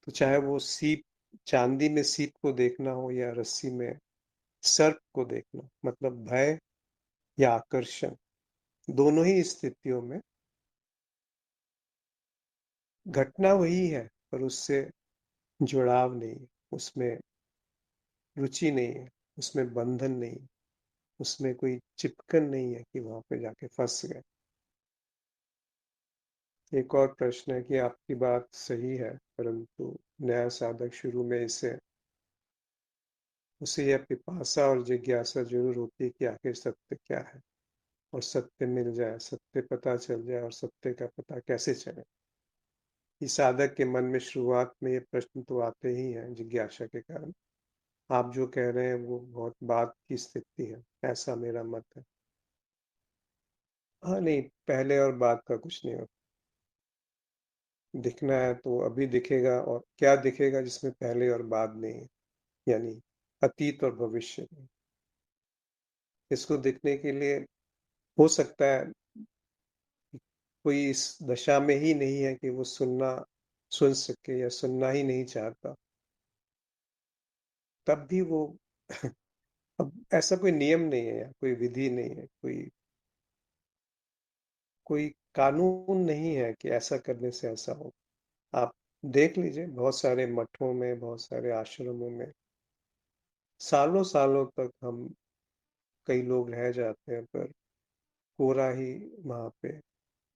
तो चाहे वो सीप, चांदी में सीप को देखना हो या रस्सी में सर्प को देखना, मतलब भय या आकर्षण, दोनों ही स्थितियों में घटना वही है पर उससे जुड़ाव नहीं है, उसमें रुचि नहीं है, उसमें बंधन नहीं है, उसमें कोई चिपकन नहीं है कि वहां पे जाके फंस गए। एक और प्रश्न है कि आपकी बात सही है, परंतु नया साधक शुरू में इसे उसे यह पिपासा और जिज्ञासा जरूर होती है कि आखिर सत्य क्या है, और सत्य मिल जाए, सत्य पता चल जाए, और सत्य का पता कैसे चले। इस साधक के मन में शुरुआत में ये प्रश्न तो आते ही हैं जिज्ञासा के कारण। आप जो कह रहे हैं वो बहुत बाद की स्थिति है, ऐसा मेरा मत है। हाँ नहीं, पहले और बाद का कुछ नहीं होता। दिखना है तो अभी दिखेगा, और क्या दिखेगा जिसमें पहले और बाद नहीं है, यानी अतीत और भविष्य नहीं। इसको दिखने के लिए हो सकता है कोई इस दशा में ही नहीं है कि वो सुन सके या सुनना ही नहीं चाहता, तब भी वो अब ऐसा कोई नियम नहीं है या कोई विधि नहीं है, कोई कोई कानून नहीं है कि ऐसा करने से ऐसा हो। आप देख लीजिए, बहुत सारे मठों में, बहुत सारे आश्रमों में सालों सालों तक हम कई लोग रह जाते हैं पर कोरा ही वहां पे,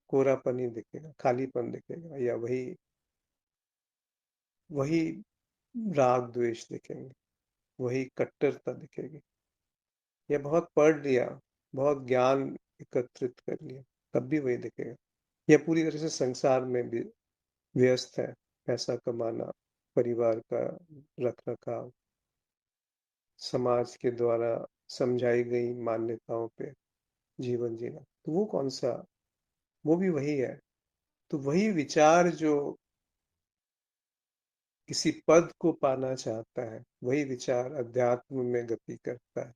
कोरापन ही दिखेगा, खालीपन दिखेगा, या वही वही राग द्वेष दिखेंगे, वही कट्टरता दिखेगी। या बहुत पढ़ लिया, बहुत ज्ञान एकत्रित कर लिया, तब भी वही दिखेगा। या पूरी तरह से संसार में भी व्यस्त है, पैसा कमाना, परिवार का रख रखाव, समाज के द्वारा समझाई गई मान्यताओं पे जीवन जीना, तो वो कौन सा, वो भी वही है। तो वही विचार जो किसी पद को पाना चाहता है, वही विचार अध्यात्म में गति करता है।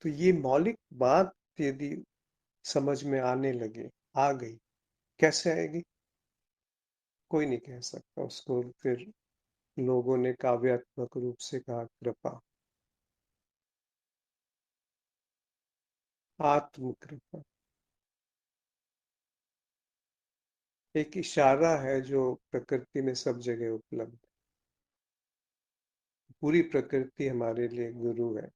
तो ये मौलिक बात यदि समझ में आने लगे, आ गई, कैसे आएगी, कोई नहीं कह सकता उसको। फिर लोगों ने काव्यात्मक रूप से कहा कृपा, आत्म कृपा। एक इशारा है जो प्रकृति में सब जगह उपलब्ध। पूरी प्रकृति हमारे लिए गुरु है।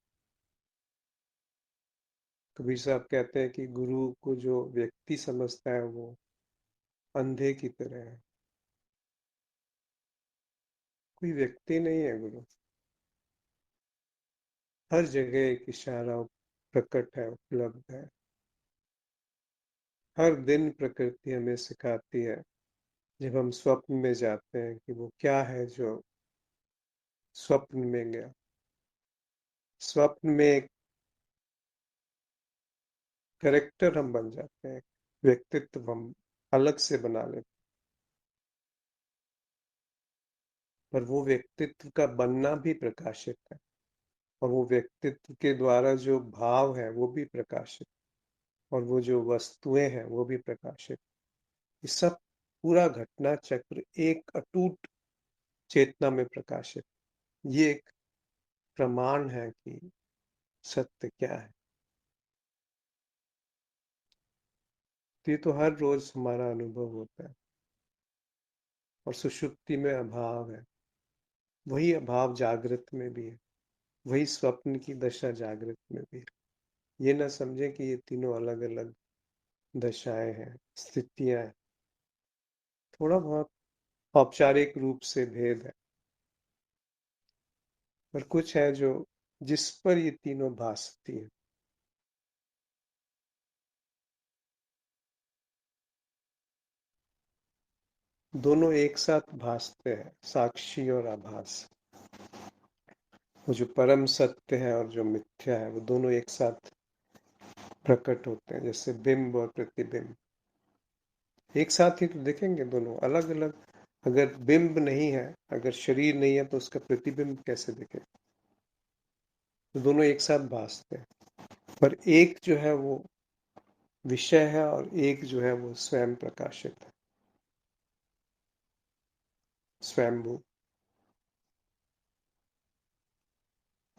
कबीर साहब कहते हैं कि गुरु को जो व्यक्ति समझता है वो अंधे की तरह है। कोई व्यक्ति नहीं है गुरु, हर जगह एक इशारा प्रकट है, उपलब्ध है। हर दिन प्रकृति हमें सिखाती है, जब हम स्वप्न में जाते हैं, कि वो क्या है जो स्वप्न में गया। स्वप्न में एक कैरेक्टर हम बन जाते हैं, व्यक्तित्व हम अलग से बना लेते हैं। पर वो व्यक्तित्व का बनना भी प्रकाशित है, और वो व्यक्तित्व के द्वारा जो भाव है वो भी प्रकाशित, और वो जो वस्तुएं हैं वो भी प्रकाशित। ये सब पूरा घटना चक्र एक अटूट चेतना में प्रकाशित। ये एक प्रमाण है कि सत्य क्या है। तो ये तो हर रोज हमारा अनुभव होता है। और सुषुप्ति में अभाव है, वही अभाव जागृत में भी है, वही स्वप्न की दशा जागृत में भी है। ये ना समझे कि ये तीनों अलग अलग दशाएं हैं, स्थितियां हैं। थोड़ा बहुत औपचारिक रूप से भेद है, पर कुछ है जो जिस पर ये तीनों भासती है। दोनों एक साथ भासते हैं, साक्षी और आभास। वो जो परम सत्य है और जो मिथ्या है, वो दोनों एक साथ प्रकट होते हैं, जैसे बिंब और प्रतिबिंब। एक साथ ही तो दिखेंगे दोनों, अलग अलग। अगर बिंब नहीं है, अगर शरीर नहीं है, तो उसका प्रतिबिंब कैसे दिखेगा। तो दोनों एक साथ भासते हैं, पर एक जो है वो विषय है, और एक जो है वो स्वयं प्रकाशित है, स्वयंभू,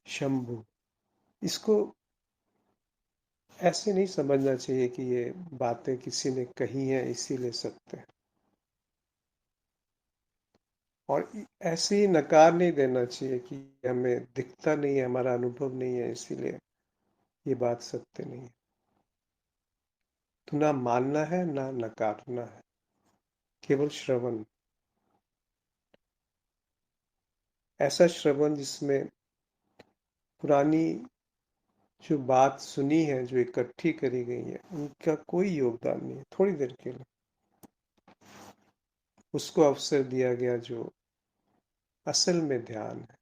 शंभु। इसको ऐसे नहीं समझना चाहिए कि ये बातें किसी ने कही हैं इसीलिए सत्य है, और ऐसे ही नकार नहीं देना चाहिए कि हमें दिखता नहीं है, हमारा अनुभव नहीं है, इसीलिए ये बात सत्य नहीं है। तो ना मानना है ना नकारना है, केवल श्रवण। ऐसा श्रवण जिसमें पुरानी जो बात सुनी है, जो इकट्ठी करी गई है, उनका कोई योगदान नहीं है, थोड़ी देर के लिए उसको अवसर दिया गया जो असल में ध्यान है।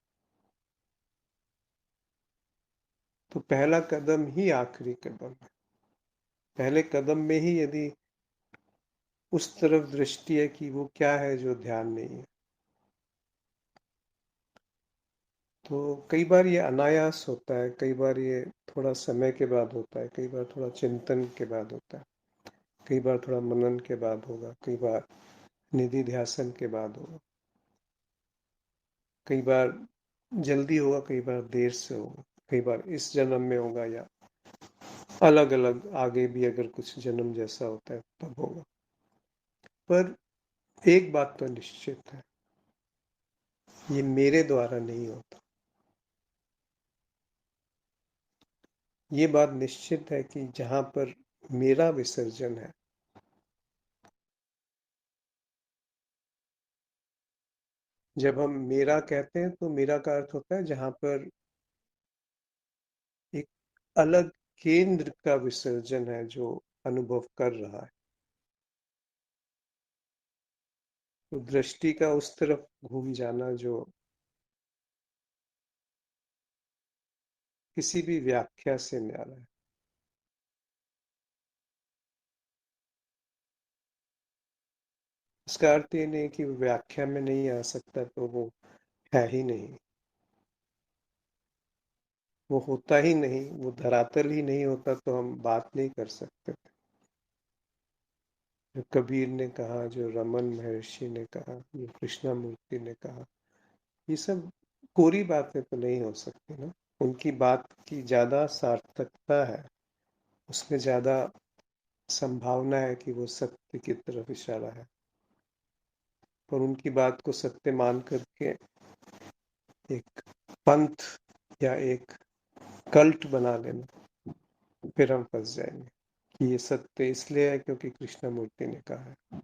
तो पहला कदम ही आखिरी कदम है। पहले कदम में ही यदि उस तरफ दृष्टि है कि वो क्या है जो ध्यान नहीं है, तो कई बार ये अनायास होता है, कई बार ये थोड़ा समय के बाद होता है, कई बार थोड़ा चिंतन के बाद होता है, कई बार थोड़ा मनन के बाद होगा, कई बार निधि ध्यासन के बाद होगा, कई बार जल्दी होगा, कई बार देर से होगा, कई बार इस जन्म में होगा, या अलग अलग आगे भी अगर कुछ जन्म जैसा होता है तब होगा। पर एक बात तो निश्चित है, ये मेरे द्वारा नहीं होता। ये बात निश्चित है कि जहां पर मेरा विसर्जन है, जब हम मेरा कहते हैं तो मेरा का अर्थ होता है जहां पर एक अलग केंद्र का विसर्जन है जो अनुभव कर रहा है। तो दृष्टि का उस तरफ घूम जाना जो किसी भी व्याख्या से न्यारा है। इसका अर्थ ये नहीं कि वो व्याख्या में नहीं आ सकता तो वो है ही नहीं, वो होता ही नहीं, वो धरातल ही नहीं होता तो हम बात नहीं कर सकते। जो कबीर ने कहा, जो रमन महर्षि ने कहा, जो कृष्णमूर्ति ने कहा, ये सब कोरी बातें तो नहीं हो सकती ना। उनकी बात की ज्यादा सार्थकता है, उसमें ज्यादा संभावना है कि वो सत्य की तरफ इशारा है। पर उनकी बात को सत्य मान करके एक पंथ या एक कल्ट बना लेना, फिर हम फंस जाएंगे कि ये सत्य इसलिए है क्योंकि कृष्णमूर्ति ने कहा है।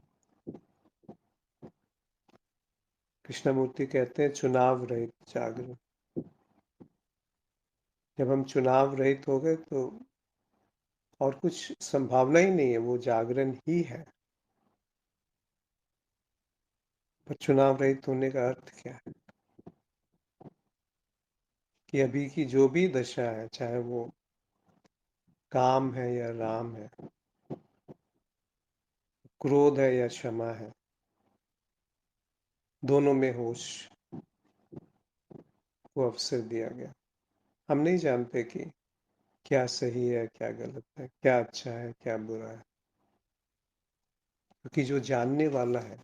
कृष्णमूर्ति कहते हैं चुनाव रहित जागरण। जब हम चुनाव रहित हो गए तो और कुछ संभावना ही नहीं है, वो जागरण ही है। पर चुनाव रहित होने का अर्थ क्या है? कि अभी की जो भी दशा है, चाहे वो काम है या राम है, क्रोध है या क्षमा है, दोनों में होश को अवसर दिया गया। हम नहीं जानते कि क्या सही है, क्या गलत है, क्या अच्छा है, क्या बुरा है, क्योंकि जो जानने वाला है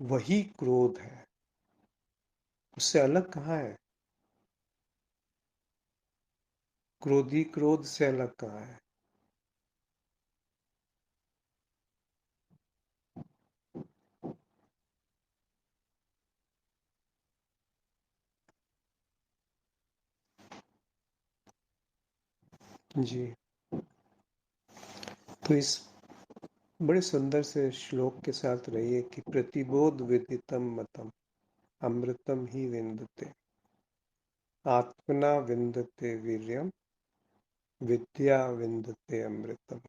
वही क्रोध है, उससे अलग कहाँ है? क्रोधी क्रोध से अलग कहाँ है? जी। तो इस बड़े सुंदर से श्लोक के साथ रहिए कि प्रतिबोध विदितम मतम अमृतम ही विन्दते, आत्मना विन्दते वीर्यम, विद्या विन्दते अमृतम।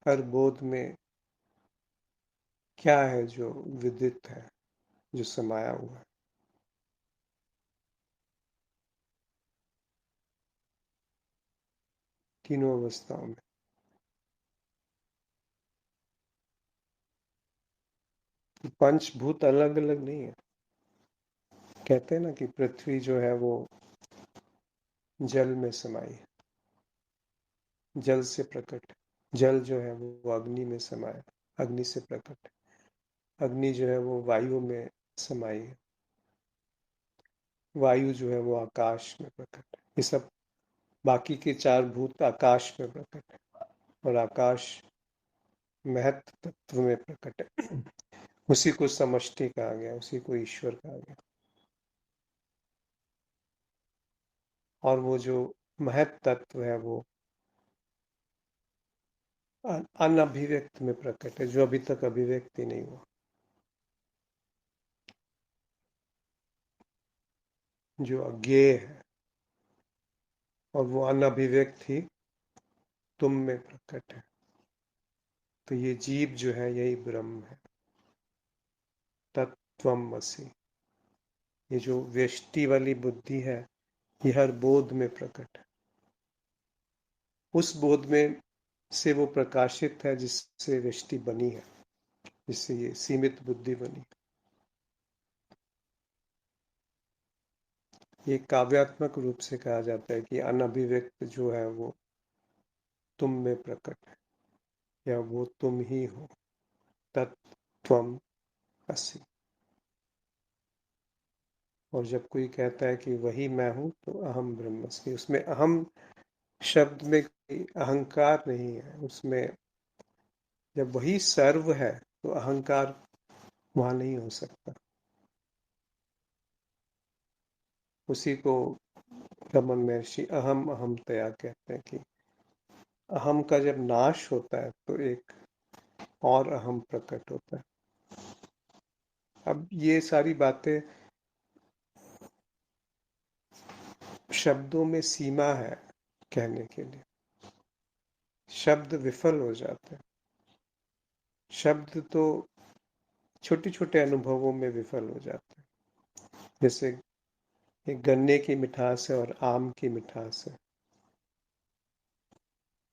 हर बोध में क्या है जो विदित है, जो समाया हुआ है? तीनों अवस्थाओं में। पंचभूत अलग अलग नहीं है। कहते हैं ना कि पृथ्वी जो है वो जल में समाई है, जल से प्रकट है। जल जो है वो अग्नि में समाया, अग्नि से प्रकट है। अग्नि जो है वो वायु में समाई है, वायु जो है वो आकाश में प्रकट है। ये सब बाकी के चार भूत आकाश में प्रकट है, और आकाश महत तत्व में प्रकट है। उसी को समष्टि कहा गया, उसी को ईश्वर कहा गया। और वो जो महत तत्व है वो अनभिव्यक्त में प्रकट है, जो अभी तक अभिव्यक्ति नहीं हुआ, जो अज्ञेय है, और वो अनभिव्यक्त ही तुम में प्रकट है। तो ये जीव जो है यही ब्रह्म है, तत्त्वमसि। ये जो व्यष्टि वाली बुद्धि है ये हर बोध में प्रकट है। उस बोध में से वो प्रकाशित है जिससे व्यष्टि बनी है, जिससे ये सीमित बुद्धि बनी। ये काव्यात्मक रूप से कहा जाता है कि अनभिव्यक्त जो है वो तुम में प्रकट है, या वो तुम ही हो, तत्त्वम असि। और जब कोई कहता है कि वही मैं हूं तो अहम ब्रह्मस्मि, उसमें अहम शब्द में कोई अहंकार नहीं है। उसमें जब वही सर्व है तो अहंकार वहां नहीं हो सकता। उसी को रमन महर्षि अहम अहम तया कहते हैं कि अहम का जब नाश होता है तो एक और अहम प्रकट होता है। अब ये सारी बातें शब्दों में सीमा है कहने के लिए। शब्द विफल हो जाते हैं। शब्द तो छोटे छोटे अनुभवों में विफल हो जाते हैं। जैसे एक गन्ने की मिठास है और आम की मिठास है।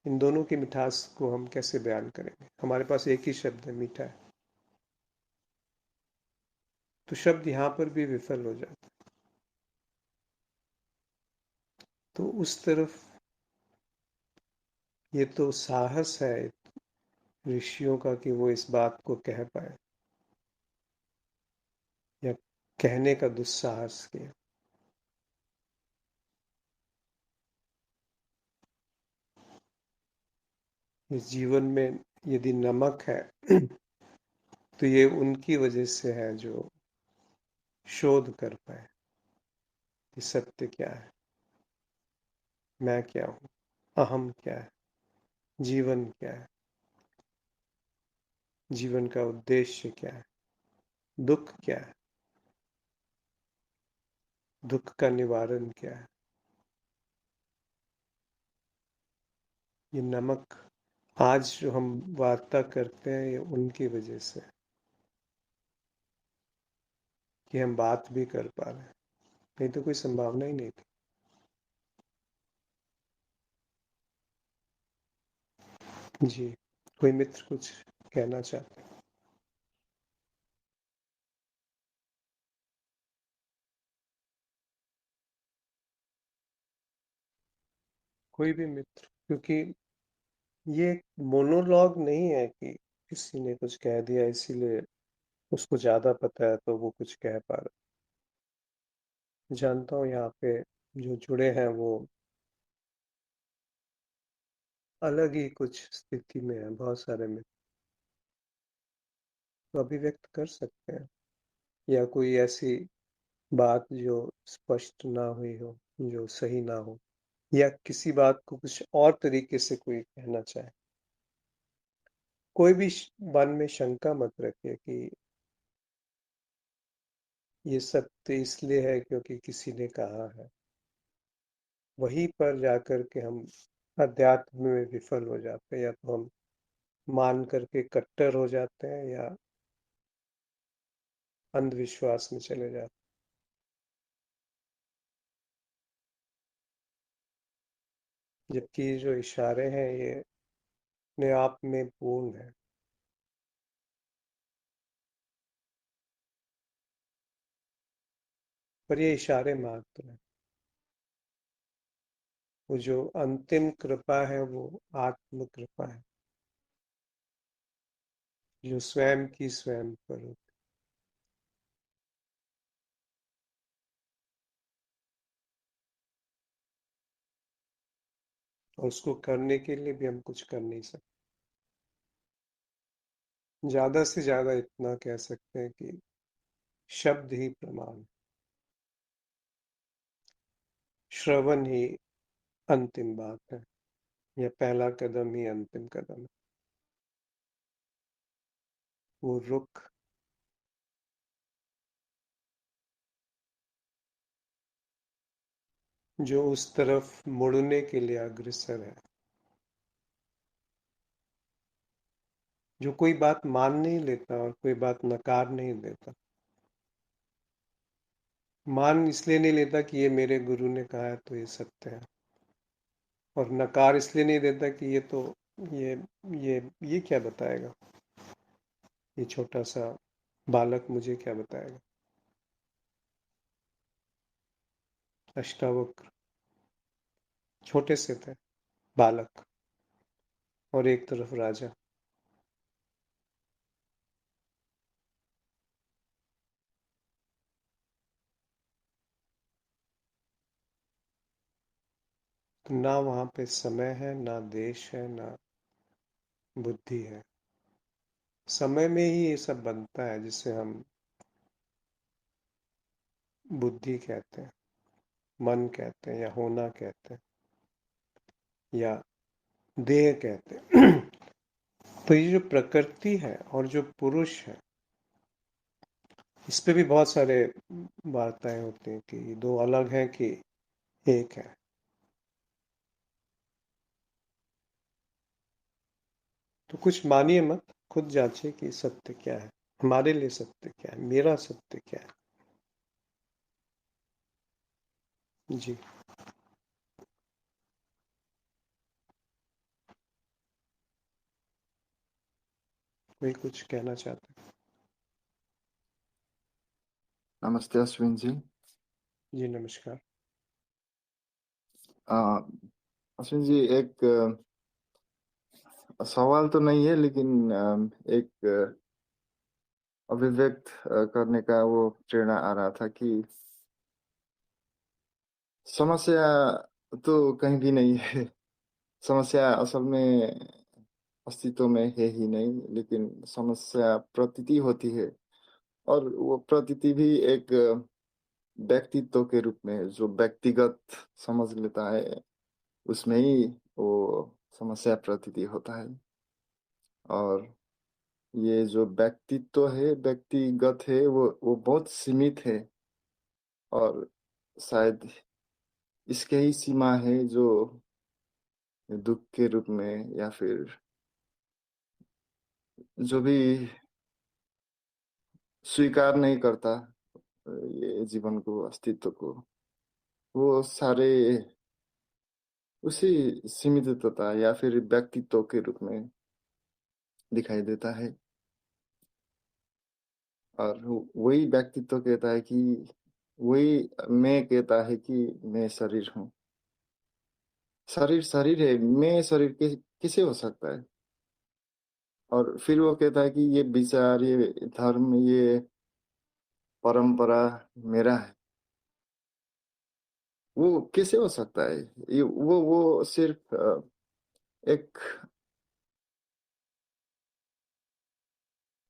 इन दोनों की मिठास को हम कैसे बयान करेंगे? हमारे पास एक ही शब्द है, मीठा है। तो शब्द यहाँ पर भी विफल हो जाता है। तो उस तरफ ये तो साहस है ऋषियों का कि वो इस बात को कह पाए, या कहने का दुस्साहस किया। इस जीवन में यदि नमक है तो ये उनकी वजह से है जो शोध कर पाए कि सत्य क्या है, मैं क्या हूँ, अहम क्या है, जीवन क्या है, जीवन का उद्देश्य क्या है, दुख क्या है, दुख का निवारण क्या है। ये नमक आज जो हम वार्ता करते हैं ये उनकी वजह से, कि हम बात भी कर पा रहे हैं। नहीं तो कोई संभावना ही नहीं थी। जी, कोई मित्र कुछ कहना चाहते हैं? कोई भी मित्र, क्योंकि ये मोनोलॉग नहीं है कि किसी ने कुछ कह दिया इसीलिए उसको ज्यादा पता है तो वो कुछ कह पा रहा है। जानता हूँ यहाँ पे जो जुड़े हैं वो अलग ही कुछ स्थिति में है। बहुत सारे मित्र तो अभिव्यक्त कर सकते हैं, या कोई ऐसी बात जो स्पष्ट ना हुई हो, जो सही ना हो, या किसी बात को कुछ और तरीके से कोई कहना चाहे। कोई भी मन में शंका मत रखिए कि ये सत्य इसलिए है क्योंकि किसी ने कहा है। वहीं पर जाकर के हम अध्यात्म में विफल हो जाते हैं, या तो हम मान करके कट्टर हो जाते हैं या अंधविश्वास में चले जाते हैं। जबकि ये जो इशारे हैं ये अपने आप में पूर्ण है। पर ये इशारे मात्र हैं। वो जो अंतिम कृपा है वो आत्म कृपा है, जो स्वयं की स्वयं पर होती है। और उसको करने के लिए भी हम कुछ कर नहीं सकते। ज्यादा से ज्यादा इतना कह सकते हैं कि शब्द ही प्रमाण, श्रवण ही अंतिम बात है, या पहला कदम ही अंतिम कदम है। वो रुख जो उस तरफ मुड़ने के लिए अग्रसर है, जो कोई बात मान नहीं लेता और कोई बात नकार नहीं देता। मान इसलिए नहीं लेता कि ये मेरे गुरु ने कहा है तो ये सत्य है, और नकार इसलिए नहीं देता कि ये तो ये ये क्या बताएगा, ये छोटा सा बालक मुझे क्या बताएगा। अष्टावक्र छोटे से थे, बालक, और एक तरफ राजा। तो ना वहां पे समय है, ना देश है, ना बुद्धि है। समय में ही ये सब बनता है जिसे हम बुद्धि कहते हैं, मन कहते हैं, या होना कहते हैं, या देह कहते हैं। तो ये जो प्रकृति है और जो पुरुष है, इस पे भी बहुत सारे वार्ताएं होती हैं कि ये दो अलग हैं कि एक है। तो कुछ मानिए मत, खुद जांचिए कि सत्य क्या है, हमारे लिए सत्य क्या है, मेरा सत्य क्या है। जी। वही कुछ कहना चाहते नमस्ते अश्विन जी। हैं। जी नमस्कार। अ, अश्विन जी, एक सवाल तो नहीं है, लेकिन एक अभिव्यक्त करने का वो प्रेरणा आ रहा था कि समस्या तो कहीं भी नहीं है। समस्या असल में अस्तित्व में है ही नहीं, लेकिन समस्या प्रतीति होती है। और वो प्रतीति भी एक व्यक्तित्व के रूप में, जो व्यक्तिगत समझ लेता है, उसमें ही वो समस्या प्रतीति होता है। और ये जो व्यक्तित्व है, व्यक्तिगत है, वो बहुत सीमित है। और शायद इसके ही सीमा है जो दुख के रूप में, या फिर जो भी स्वीकार नहीं करता ये जीवन को, अस्तित्व को, वो सारे उसी सीमितता या फिर व्यक्तित्व के रूप में दिखाई देता है। और वही व्यक्तित्व कहता है कि, वही मैं कहता है कि मैं शरीर हूँ। शरीर शरीर है, मैं शरीर किसे हो सकता है? और फिर वो कहता है कि ये विचार, ये धर्म, ये परंपरा मेरा है। वो कैसे हो सकता है? ये वो सिर्फ एक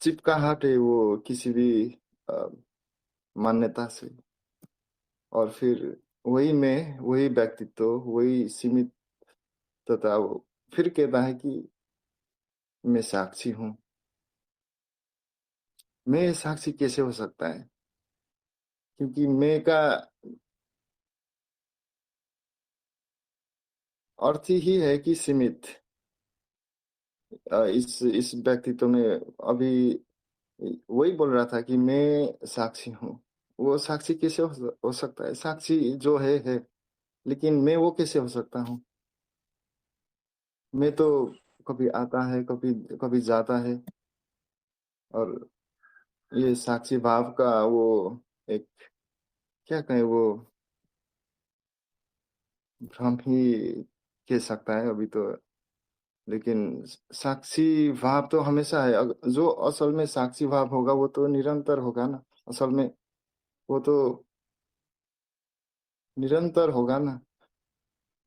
चिपकाहट है, वो किसी भी अ, मान्यता से। और फिर वही मैं, वही व्यक्तित्व, वही सीमित तथा वो फिर कहता है कि मैं साक्षी हूँ। मैं साक्षी कैसे हो सकता है? क्योंकि मैं का अर्थ ही है कि सीमित। इस व्यक्तित्व में अभी वही बोल रहा था कि मैं साक्षी हूँ। वो साक्षी कैसे हो सकता है? साक्षी जो है, लेकिन मैं वो कैसे हो सकता हूँ? मैं तो कभी आता है, कभी कभी जाता है। और ये साक्षी भाव का वो एक, क्या कहें, वो भ्रम ही कह सकता है अभी तो। लेकिन साक्षी भाव तो हमेशा है। जो असल में साक्षी भाव होगा वो तो निरंतर होगा ना। असल में वो तो निरंतर होगा ना।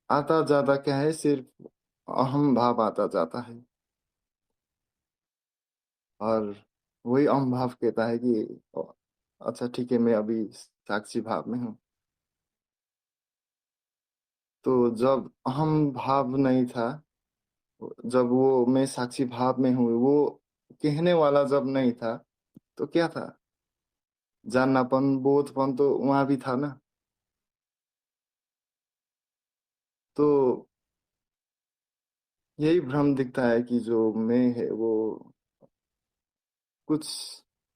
आता जाता क्या है? सिर्फ अहम भाव आता जाता है। और वही अहम भाव कहता है कि अच्छा ठीक है, मैं अभी साक्षी भाव में हूँ। तो जब अहम भाव नहीं था, जब वो मैं साक्षी भाव में हूँ, वो कहने वाला जब नहीं था, तो क्या था? जाननापन, बोधपन तो वहां भी था ना। तो यही भ्रम दिखता है कि जो मैं है वो कुछ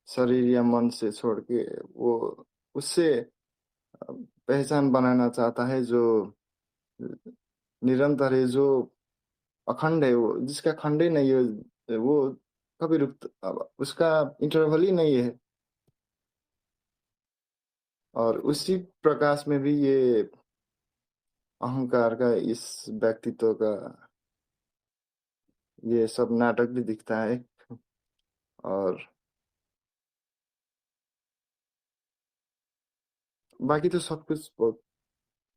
शरीर या मन से छोड़ के, वो उससे पहचान बनाना चाहता है, जो निरंतर है, जो अखंड है, वो जिसका खंड ही नहीं है। वो कभी रुक, उसका इंटरवल ही नहीं है। और उसी प्रकाश में भी ये अहंकार का, इस व्यक्तित्व का ये सब नाटक भी दिखता है। और बाकी तो सब कुछ बहुत,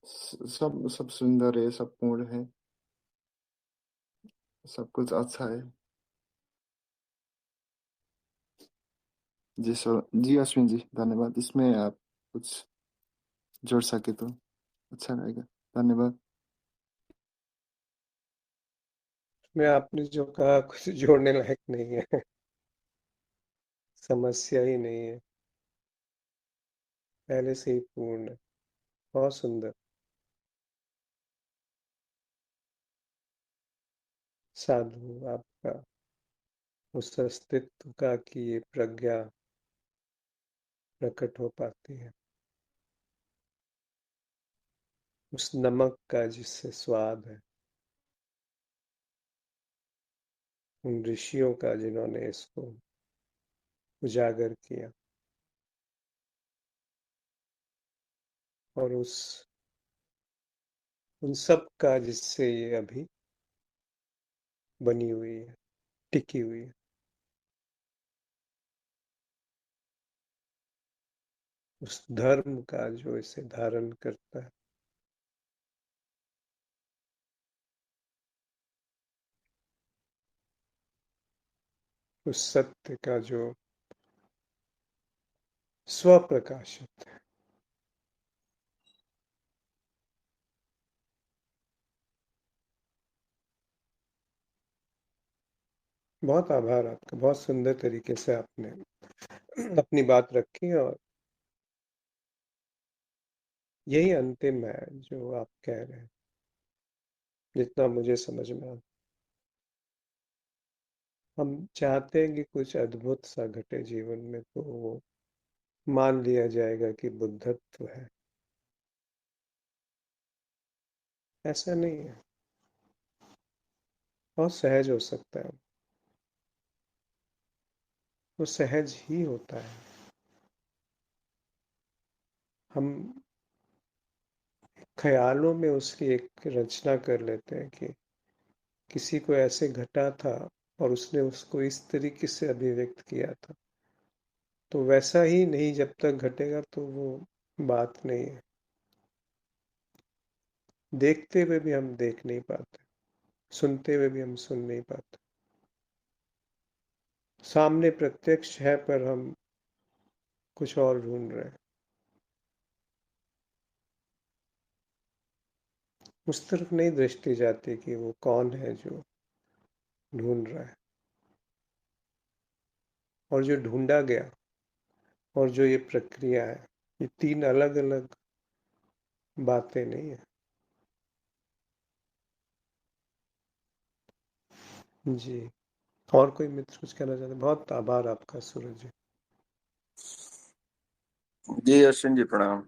सब सब सुंदर है, सब पूर्ण है, सब कुछ अच्छा है। जी सर, जी अश्विन जी, धन्यवाद। इसमें आप कुछ जोड़ सके तो अच्छा रहेगा। धन्यवाद। मैं आपने जो कहा कुछ जोड़ने लायक नहीं है। समस्या ही नहीं है। पहले से ही पूर्ण है। बहुत सुंदर। साधु आपका उस अस्तित्व का कि ये प्रज्ञा प्रकट हो पाती है, उस नमक का जिससे स्वाद है, उन ऋषियों का जिन्होंने इसको उजागर किया, और उस उन सब का जिससे ये अभी बनी हुई है, टिकी हुई है। उस धर्म का जो इसे धारण करता है, उस सत्य का जो स्वप्रकाशित है। बहुत आभार आपका, बहुत सुंदर तरीके से आपने अपनी बात रखी, और यही अंतिम है जो आप कह रहे हैं, जितना मुझे समझ में आता। हम चाहते हैं कि कुछ अद्भुत सा घटे जीवन में, तो वो मान लिया जाएगा कि बुद्धत्व है। ऐसा नहीं है, बहुत सहज हो सकता है। वो सहज ही होता है। हम ख्यालों में उसकी एक रचना कर लेते हैं कि किसी को ऐसे घटा था और उसने उसको इस तरीके से अभिव्यक्त किया था, तो वैसा ही नहीं जब तक घटेगा तो वो बात नहीं है। देखते हुए भी हम देख नहीं पाते, सुनते हुए भी हम सुन नहीं पाते। सामने प्रत्यक्ष है पर हम कुछ और ढूंढ रहे हैं। उस तरफ नहीं दृष्टि जाती कि वो कौन है जो ढूंढ रहा है, और जो ढूंढा गया, और जो ये प्रक्रिया है, ये तीन अलग अलग बातें नहीं है। जी। और कोई मित्र कुछ कहना चाहते हैं? बहुत आभार आपका सूरज जी। जी अश्विन जी प्रणाम।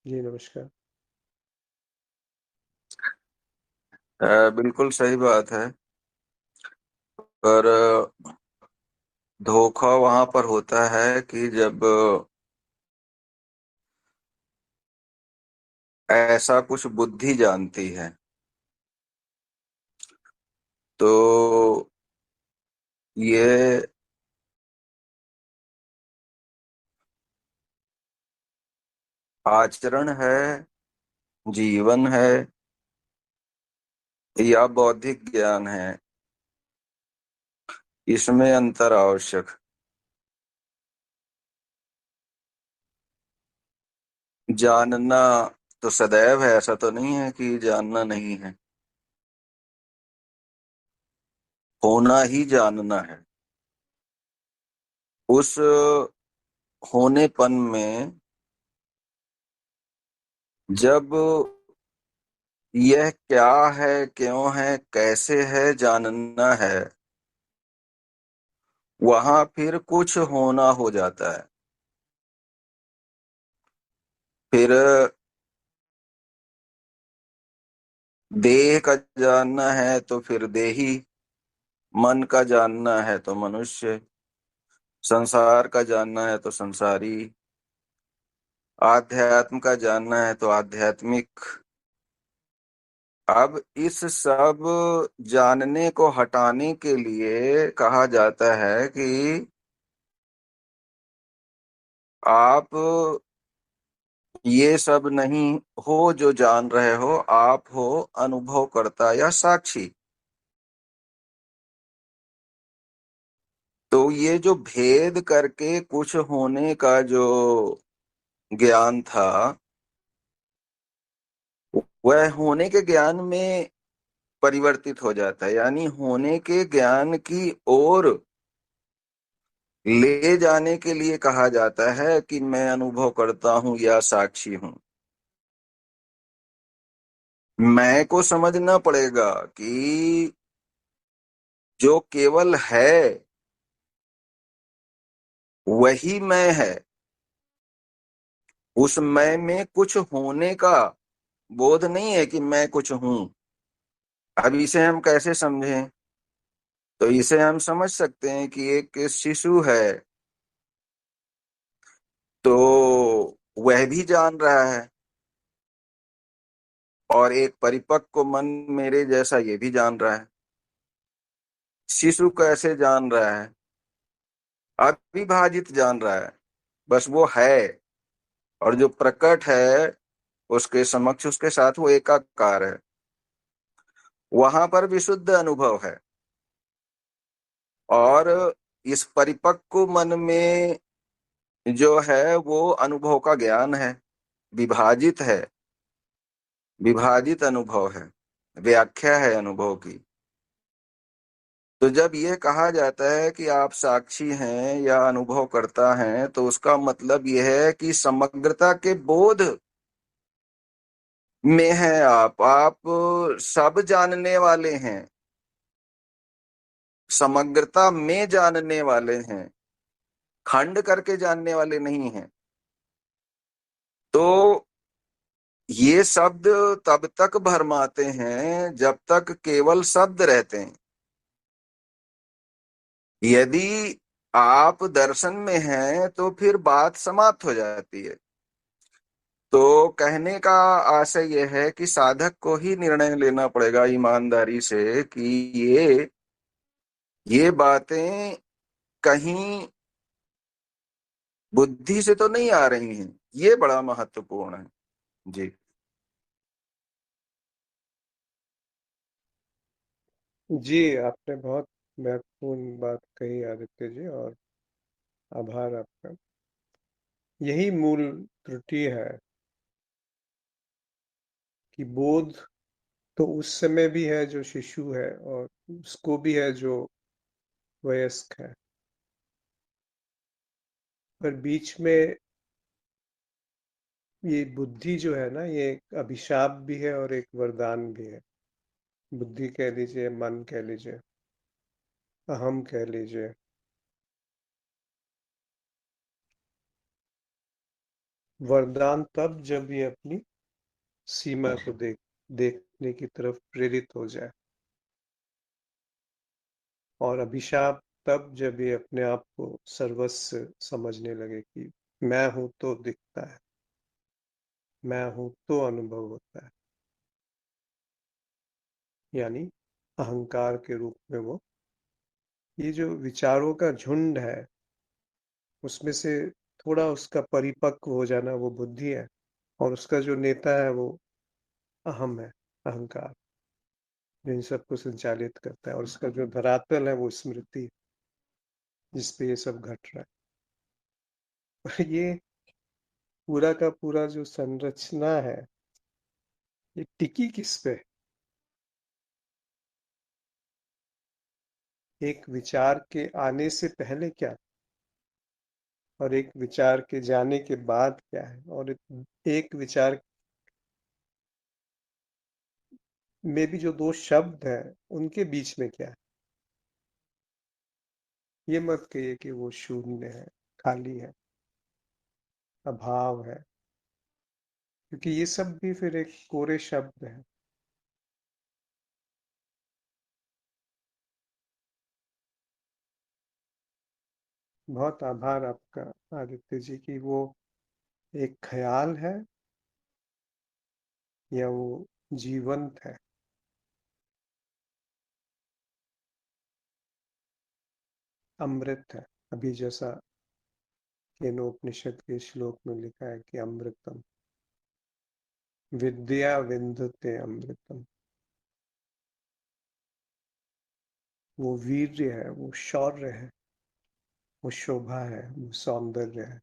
जी नमस्कार। बिल्कुल सही बात है, पर धोखा वहां पर होता है कि जब ऐसा कुछ बुद्धि जानती है, तो ये आचरण है, जीवन है, या बौद्धिक ज्ञान है, इसमें अंतर आवश्यक। जानना तो सदैव है, ऐसा तो नहीं है कि जानना नहीं है। होना ही जानना है। उस होनेपन में जब यह क्या है, क्यों है, कैसे है जानना है, वहां फिर कुछ होना हो जाता है। फिर देह का जानना है तो फिर देही, मन का जानना है तो मनुष्य, संसार का जानना है तो संसारी, आध्यात्म का जानना है तो आध्यात्मिक। अब इस सब जानने को हटाने के लिए कहा जाता है कि आप ये सब नहीं हो जो जान रहे हो, आप हो अनुभवकर्ता या साक्षी। तो ये जो भेद करके कुछ होने का जो ज्ञान था, वह होने के ज्ञान में परिवर्तित हो जाता है, यानी होने के ज्ञान की ओर ले जाने के लिए कहा जाता है कि मैं अनुभव करता हूं या साक्षी हूं। मैं को समझना पड़ेगा कि जो केवल है वही मैं है। उस मैं में कुछ होने का बोध नहीं है कि मैं कुछ हूं। अब इसे हम कैसे समझें? तो इसे हम समझ सकते हैं कि एक शिशु है तो वह भी जान रहा है, और एक परिपक्व मन मेरे जैसा ये भी जान रहा है। शिशु कैसे जान रहा है? अविभाजित जान रहा है, बस वो है, और जो प्रकट है उसके समक्ष उसके साथ वो एकाकार है। वहां पर विशुद्ध अनुभव है। और इस परिपक्व मन में जो है वो अनुभव का ज्ञान है, विभाजित है, विभाजित अनुभव है, व्याख्या है अनुभव की। तो जब ये कहा जाता है कि आप साक्षी हैं या अनुभव करता हैं, तो उसका मतलब यह है कि समग्रता के बोध में है आप सब जानने वाले हैं, समग्रता में जानने वाले हैं, खंड करके जानने वाले नहीं हैं। तो ये शब्द तब तक भरमाते हैं जब तक केवल शब्द रहते हैं। यदि आप दर्शन में हैं तो फिर बात समाप्त हो जाती है। तो कहने का आशय यह है कि साधक को ही निर्णय लेना पड़ेगा ईमानदारी से कि ये बातें कहीं बुद्धि से तो नहीं आ रही हैं। ये बड़ा महत्वपूर्ण है। जी। जी, आपने बहुत महत्वपूर्ण बात कही आदित्य जी, और आभार आपका। यही मूल त्रुटि है कि बोध तो उस समय भी है जो शिशु है, और उसको भी है जो वयस्क है। पर बीच में ये बुद्धि जो है ना, ये एक अभिशाप भी है और एक वरदान भी है। बुद्धि कह लीजिए, मन कह लीजिए, अहम कह लीजिए। वरदान तब जब ये अपनी सीमा को देखने की तरफ प्रेरित हो जाए, और अभिशाप तब जब ये अपने आप को सर्वस्व समझने लगे कि मैं हूं तो दिखता है, मैं हूं तो अनुभव होता है। यानी अहंकार के रूप में वो, ये जो विचारों का झुंड है उसमें से थोड़ा उसका परिपक्व हो जाना वो बुद्धि है, और उसका जो नेता है वो अहम है, अहंकार, जो इन सबको संचालित करता है। और उसका जो धरातल है वो स्मृति, जिसपे ये सब घट रहा है। और ये पूरा का पूरा जो संरचना है, ये टिकी किस पे? एक विचार के आने से पहले क्या, और एक विचार के जाने के बाद क्या है, और एक विचार में भी जो दो शब्द हैं उनके बीच में क्या है? ये मत कहिए कि वो शून्य है, खाली है, अभाव है, क्योंकि ये सब भी फिर एक कोरे शब्द है। बहुत आभार आपका आदित्य जी की वो एक ख्याल है या वो जीवंत है, अमृत है। अभी जैसा केनोपनिषद के श्लोक में लिखा है कि अमृतम विद्या विंदते अमृतम। वो वीर्य है, वो शौर्य है, वो शोभा है, वो सौंदर्य है,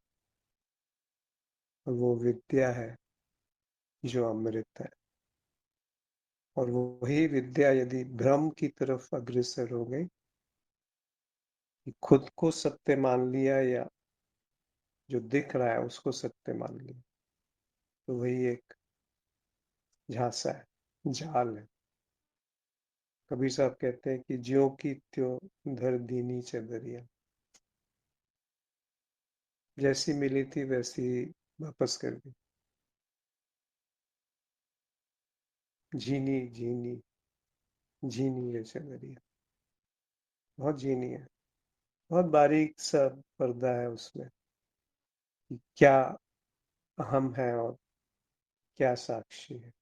और वो विद्या है जो अमृत है। और वही विद्या यदि भ्रम की तरफ अग्रसर हो गई कि खुद को सत्य मान लिया या जो दिख रहा है उसको सत्य मान लिया, तो वही एक झांसा है, जाल है। कबीर साहब कहते हैं कि ज्यों की त्यों धर दीनी चदरिया, जैसी मिली थी वैसी ही वापस कर दी। झीनी झीनी झीनी ये चदरिया, बहुत झीनी है, बहुत बारीक सा पर्दा है उसमें कि क्या हम है और क्या साक्षी है।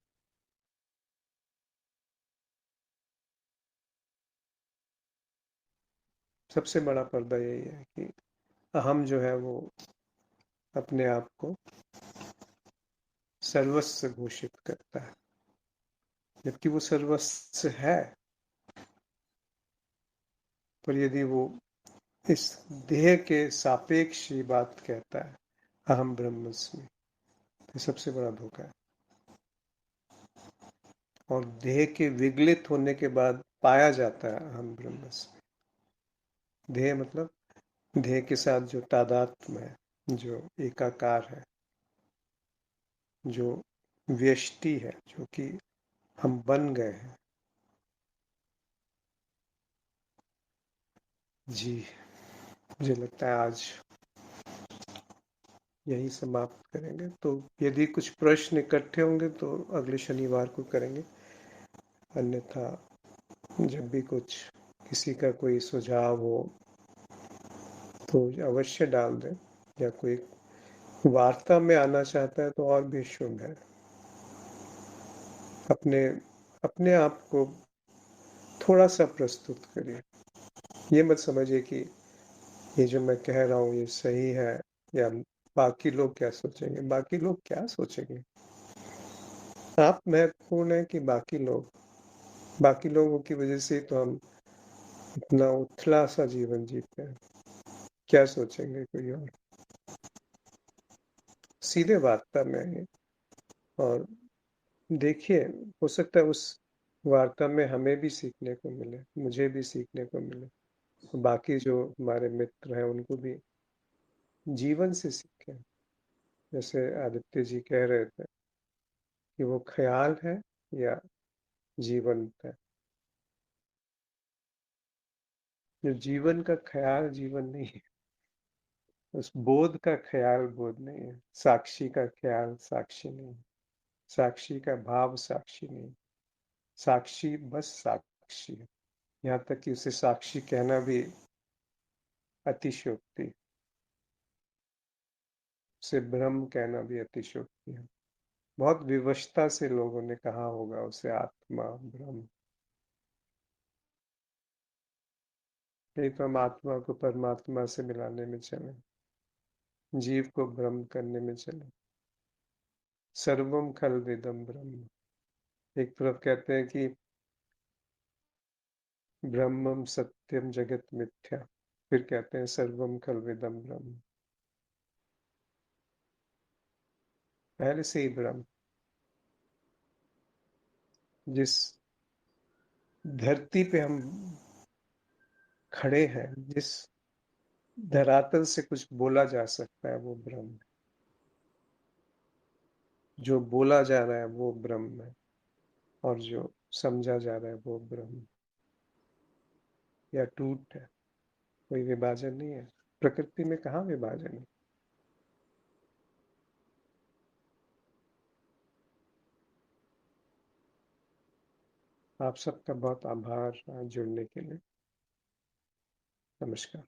सबसे बड़ा पर्दा यही है कि अहम जो है वो अपने आप को सर्वस्व घोषित करता है, जबकि वो सर्वस्व है। पर यदि वो इस देह के सापेक्ष ये बात कहता है अहम ब्रह्मस्मि, तो सबसे बड़ा धोखा है। और देह के विगलित होने के बाद पाया जाता है अहम ब्रह्मस्मि। देह मतलब देह के साथ जो तादात्म्य है, जो एकाकार है, जो व्यष्टि है, जो कि हम बन गए हैं। जी, मुझे लगता है आज यही समाप्त करेंगे। तो यदि कुछ प्रश्न इकट्ठे होंगे तो अगले शनिवार को करेंगे, अन्यथा जब भी कुछ किसी का कोई सुझाव हो तो अवश्य डाल दें, या कोई वार्ता में आना चाहता है तो और भी शुभ है। अपने अपने आप को थोड़ा सा प्रस्तुत करिए। ये मत समझिए कि ये जो मैं कह रहा हूँ ये सही है, या बाकी लोग क्या सोचेंगे। बाकी लोग क्या सोचेंगे, आप महत्वपूर्ण है कि बाकी लोगों की वजह से तो हम इतना उथला सा जीवन जीते हैं। क्या सोचेंगे कोई और। सीधे वार्ता में आइए और देखिए, हो सकता है उस वार्ता में हमें भी सीखने को मिले, मुझे भी सीखने को मिले, बाकी जो हमारे मित्र हैं उनको भी जीवन से सीखें। जैसे आदित्य जी कह रहे थे कि वो ख्याल है या जीवंत है। जो जीवन का ख्याल जीवन नहीं है, उस बोध का ख्याल बोध नहीं है, साक्षी का ख्याल साक्षी नहीं है, साक्षी का भाव साक्षी नहीं, साक्षी बस साक्षी है। यहाँ तक कि उसे साक्षी कहना भी अतिशयोक्ति, उसे ब्रह्म कहना भी अतिशयोक्ति है। बहुत विवशता से लोगों ने कहा होगा उसे आत्मा ब्रह्म। नहीं तो हम आत्मा को परमात्मा से मिलाने में चले, जीव को ब्रह्म करने में चले। सर्वम खलविदम ब्रह्म, एक तरफ कहते हैं कि ब्रह्मम सत्यम जगत मिथ्या, फिर कहते हैं सर्वम खलविदम ब्रह्म। पहले से ही ब्रह्म। जिस धरती पे हम खड़े हैं, जिस धरातल से कुछ बोला जा सकता है वो ब्रह्म है। जो बोला जा रहा है वो ब्रह्म है, और जो समझा जा रहा है वो ब्रह्म या टूट है। कोई विभाजन नहीं है प्रकृति में, कहाँ विभाजन है। आप सबका बहुत आभार जुड़ने के लिए। नमस्कार।